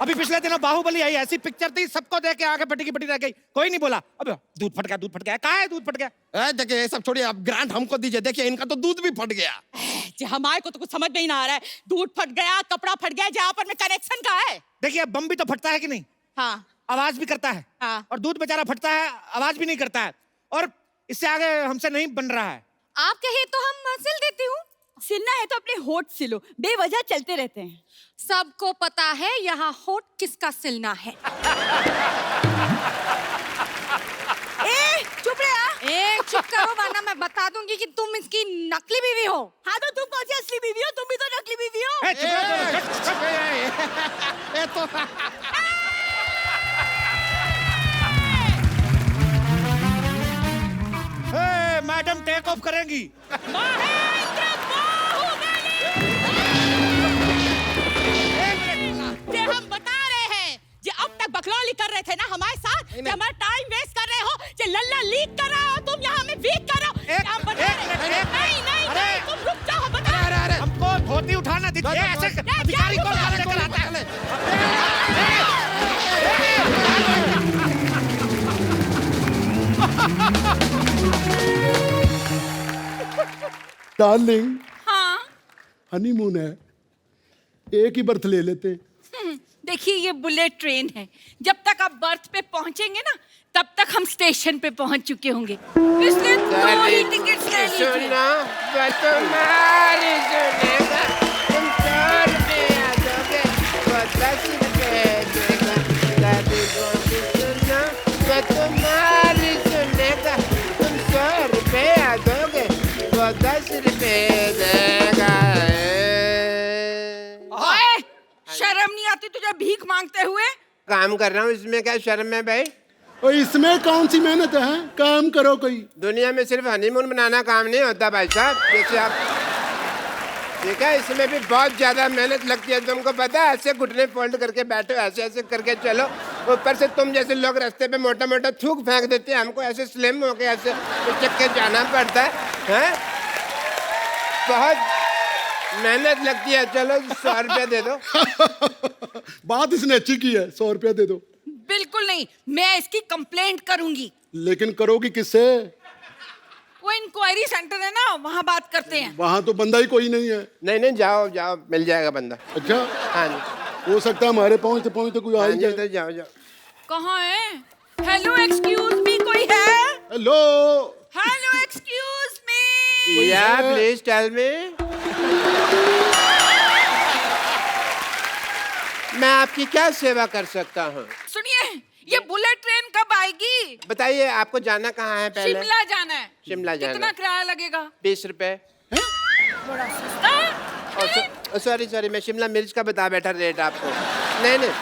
अभी पिछले दिनों बाहुबली आई, ऐसी पिक्चर थी, सबको देख के आगे फटी की फटी रह गई, कोई नहीं बोला। अब दूध फट गया, दूध फट गया, कहाँ है दूध फट गया? देखिए ये सब छोड़िए, अब ग्रांट हमको दीजिए। देखिए इनका तो दूध भी फट गया। जे हमारे को तो कुछ समझ में ही ना आ रहा है। दूध फट गया, कपड़ा फट गया, जहाँ पर में कनेक्शन का है। देखिए बम भी तो फटता है कि नहीं? हाँ, आवाज भी करता है। हाँ। और दूध बेचारा फटता है, आवाज भी नहीं करता है। और इससे आगे हमसे नहीं बन रहा है। आप कहे तो हम सिल देती हूँ। सिलना है तो अपने होठ सिलो, बेवजह चलते रहते हैं। सबको पता है यहाँ होठ किसका सिलना है। ए, चुप रहा। ए, चुप करो वरना मैं बता दूंगी कि तुम इसकी नकली बीवी हो। हाँ तो तुम कौन सी असली बीवी हो? तुम भी तो नकली बीवी हो। ए, चुप रहो, ये तो ए, मैडम टेक ऑफ करेंगी। महेंद्र बाहुबली! जे हम बता रहे हैं, जे अब तक बकलौली कर रहे थे ना हमारे साथ, जे हमारा टाइम वेस्ट कर रहे हो, जे लल्ला लीक कर रहे हो, तुम यहाँ में वीक कर रहे हो। हम बता रहे हैं। नहीं, तुम रुक जाओ, बता। हमको धोती उठाना दीजिए। ऐसे अधिकारी को लेकर आता है। डार्लिंग, हाँ, हनीमून है, एक ही बर्थ ले लेते हैं। देखिए, ये बुलेट ट्रेन है। जब तक आप बर्थ पे पहुंचेंगे ना, तब तक हम स्टेशन पे पहुंच चुके होंगे। इसलिए 2 ही टिकट्स ले लीजिए। सुनो, तुम्हारी सुनेगा, तुम 100 रुपया दोगे, वो 10 रुपये देगा। दादी बोली सुनो, तुम्हारी सुनेगा, तुम 100 रुपया दोगे, वो 10 रुपये देगा। ओए, शर्म नहीं आती तुझे भीख मांगते हुए? काम कर रहा हूँ, इसमें क्या शर्म है भाई? और इसमें कौन सी मेहनत है? काम करो कोई। दुनिया में सिर्फ हनीमून मनाना काम नहीं होता भाई साहब। जैसे आप ठीक है, इसमें भी बहुत ज्यादा मेहनत लगती है। तुमको पता है, ऐसे घुटने फोल्ड करके बैठो, ऐसे ऐसे करके चलो। ऊपर से तुम जैसे लोग रास्ते पे मोटा मोटा थूक फेंक देते हैं, हमको ऐसे स्लिम होके ऐसे उचक के जाना पड़ता है। बहुत मेहनत लगती है। चलो 100 रुपया दे दो। बात इसने अच्छी की है, 100 रुपया दे दो। बिल्कुल नहीं, मैं इसकी कंप्लेंट करूंगी। लेकिन करोगी किससे? वो इंक्वायरी सेंटर है ना, वहाँ बात करते हैं। वहाँ तो बंदा ही कोई नहीं है। नहीं नहीं, जाओ जाओ, मिल जाएगा बंदा। अच्छा, हाँ जी, हो सकता है हमारे पहुँचते पहुँचते कोई आ हाँ ही जी, जाए। उधर जाओ जाओ। कहाँ है? हेलो, एक्सक्यूज मी, कोई है? Hello, hello, excuse me. या प्लीज टेल मी। मैं आपकी क्या सेवा कर सकता हूँ? सुनिए, ये बुलेट ट्रेन कब आएगी? बताइए, आपको जाना कहाँ है पहले? शिमला जाना है। शिमला जाना। कितना किराया लगेगा? 20 रुपए। बड़ा सस्ता है। सॉरी सॉरी, मैं शिमला मिर्च का बता बैठा रेट आपको। नहीं नहीं,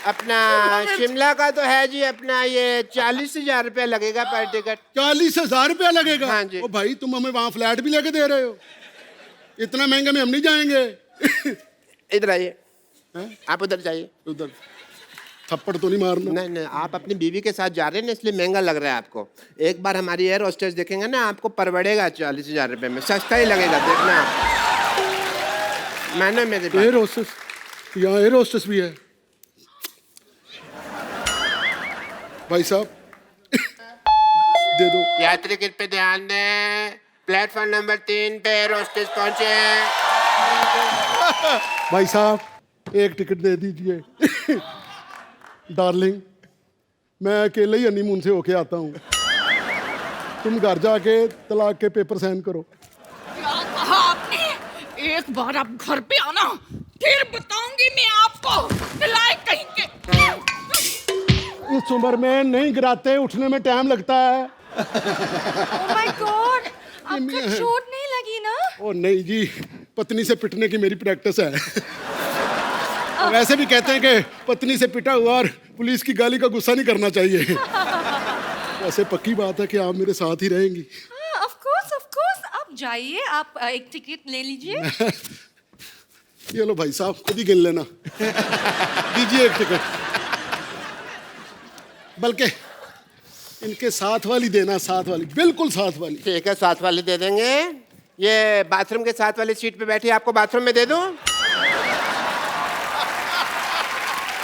अपना शिमला का तो है जी, अपना ये 40,000 रुपया लगेगा पर टिकट। 40,000 रुपया लगेगा? हाँ जी। ओ भाई, तुम हमें वहाँ फ्लैट भी लेके दे रहे हो? इतना महंगा में हम नहीं जाएंगे। इधर आइए, आप उधर जाइए। उधर थप्पड़ तो नहीं मारना? नहीं नहीं, आप अपनी बीवी के साथ जा रहे हैं ना, इसलिए महंगा लग रहा है आपको। एक बार हमारी एयर होस्टेस देखेंगे ना, आपको परवड़ेगा 40,000 रुपये में, सस्ता ही लगेगा, देखना आप। मैंने मेरे पास एयर होस्टेस, यहाँ एयर होस्टेस भी है भाई साहब। दे दो। यात्री कृपया ध्यान दें, प्लेटफॉर्म नंबर 3 पे एयर होस्टेस पहुंचे हैं। भाई साहब, एक टिकट दे दीजिए। डार्लिंग, मैं अकेले ही हनीमून से होके आता हूँ। तुम घर जाके तलाक के पेपर साइन करो। क्या कहा आपने? एक बार आप घर पे आना, फिर बताऊंगी मैं आपको। लायक कहीं के। इस उम्र में नहीं गिराते, उठने में टाइम लगता है। ओह माय गॉड, आपको चोट नहीं लगी ना? ओ नहीं जी, पत्नी से पिटने की मेरी प्रैक्टिस है। वैसे भी कहते हैं कि पत्नी से पिटा हुआ और पुलिस की गाली का गुस्सा नहीं करना चाहिए। वैसे पक्की बात है कि आप मेरे साथ ही रहेंगी। ऑफ कोर्स, आप जाइए, आप एक टिकट ले लीजिए। ये लो भाई साहब, खुद ही गिन लेना। दीजिए एक टिकट, बल्कि इनके साथ वाली देना, साथ वाली, बिल्कुल साथ वाली। ठीक है, साथ वाली दे देंगे। ये बाथरूम के साथ वाली सीट पे बैठी, आपको बाथरूम में दे दूं?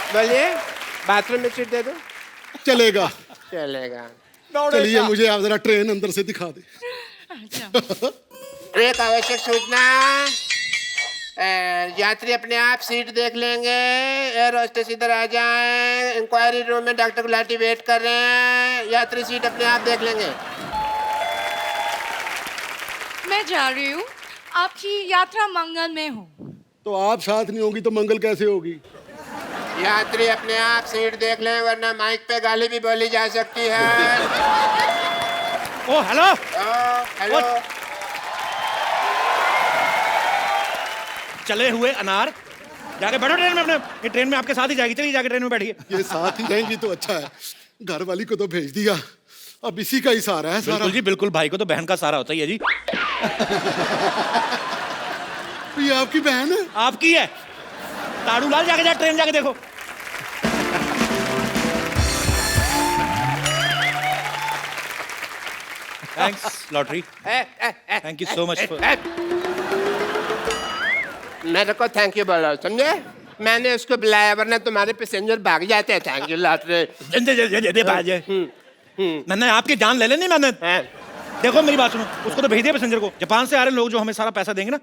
बोलिए, बाथरूम में सीट दे दूं? चलेगा। चलेगा। चलिए, मुझे आप जरा ट्रेन अंदर से दिखा दे। एक आवश्यक सूचना, यात्री अपने आप सीट देख लेंगे। एयर होस्टेस इधर आ जाएं। इंक्वायरी रूम में डॉक्टर गुलाटी वेट कर रहे हैं। यात्री सीट अपने आप देख लेंगे। मैं जा रही हूँ, आपकी यात्रा मंगल में हो। तो आप साथ नहीं होगी तो मंगल कैसे होगी? यात्री अपने आप सीट देख लें, वरना माइक पे गाली भी बोली जा सकती है। ओ हेलो। हेलो। चले हुए अनार, जाके बैठो ट्रेन में अपने। ये ट्रेन में आपके साथ ही जाएगी, चलिए जाके ट्रेन में बैठिए। ये साथ ही रहेंगी तो अच्छा है। घर वाली को तो भेज दिया, अब इसी का ही सहारा है सारा। बिल्कुल जी बिल्कुल, भाई को तो बहन का सहारा होता ही है जी। ये आपकी बहन है? आपकी है। ताड़ू लाल, जाके ट्रेन जाके देखो। Thanks lottery, thank you so much. मेरे को थैंक यू बोलो, समझे? मैंने उसको बुलाया, वरना तुम्हारे पैसेंजर भाग जाते हैं। Thank you lottery. मैंने आपकी जान ले लेनी मैंने। देखो मेरी बात सुनो, उसको तो भेज दिया पैसेंजर को। जापान से आ रहे लोग जो हमें सारा पैसा देंगे ना,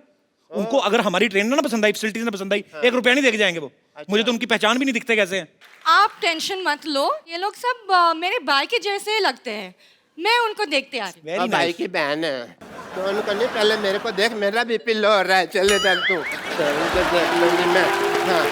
उनको अगर हमारी ट्रेन ना पसंद आई, फैसिलिटीज ना पसंद आई, 1 रुपया नहीं देके जाएंगे वो। मुझे तो उनकी पहचान भी नहीं दिखते कैसे हैं। आप टेंशन मत लो, ये लोग सब मेरे भाई के जैसे लगते हैं। मैं उनको देखते आ रही हूँ। भाई की बहन है तो उनको नहीं, पहले मेरे को देख, मेरा बीपी लो हो रहा है। चले चल तू, देख लूंगी मैं। हाँ।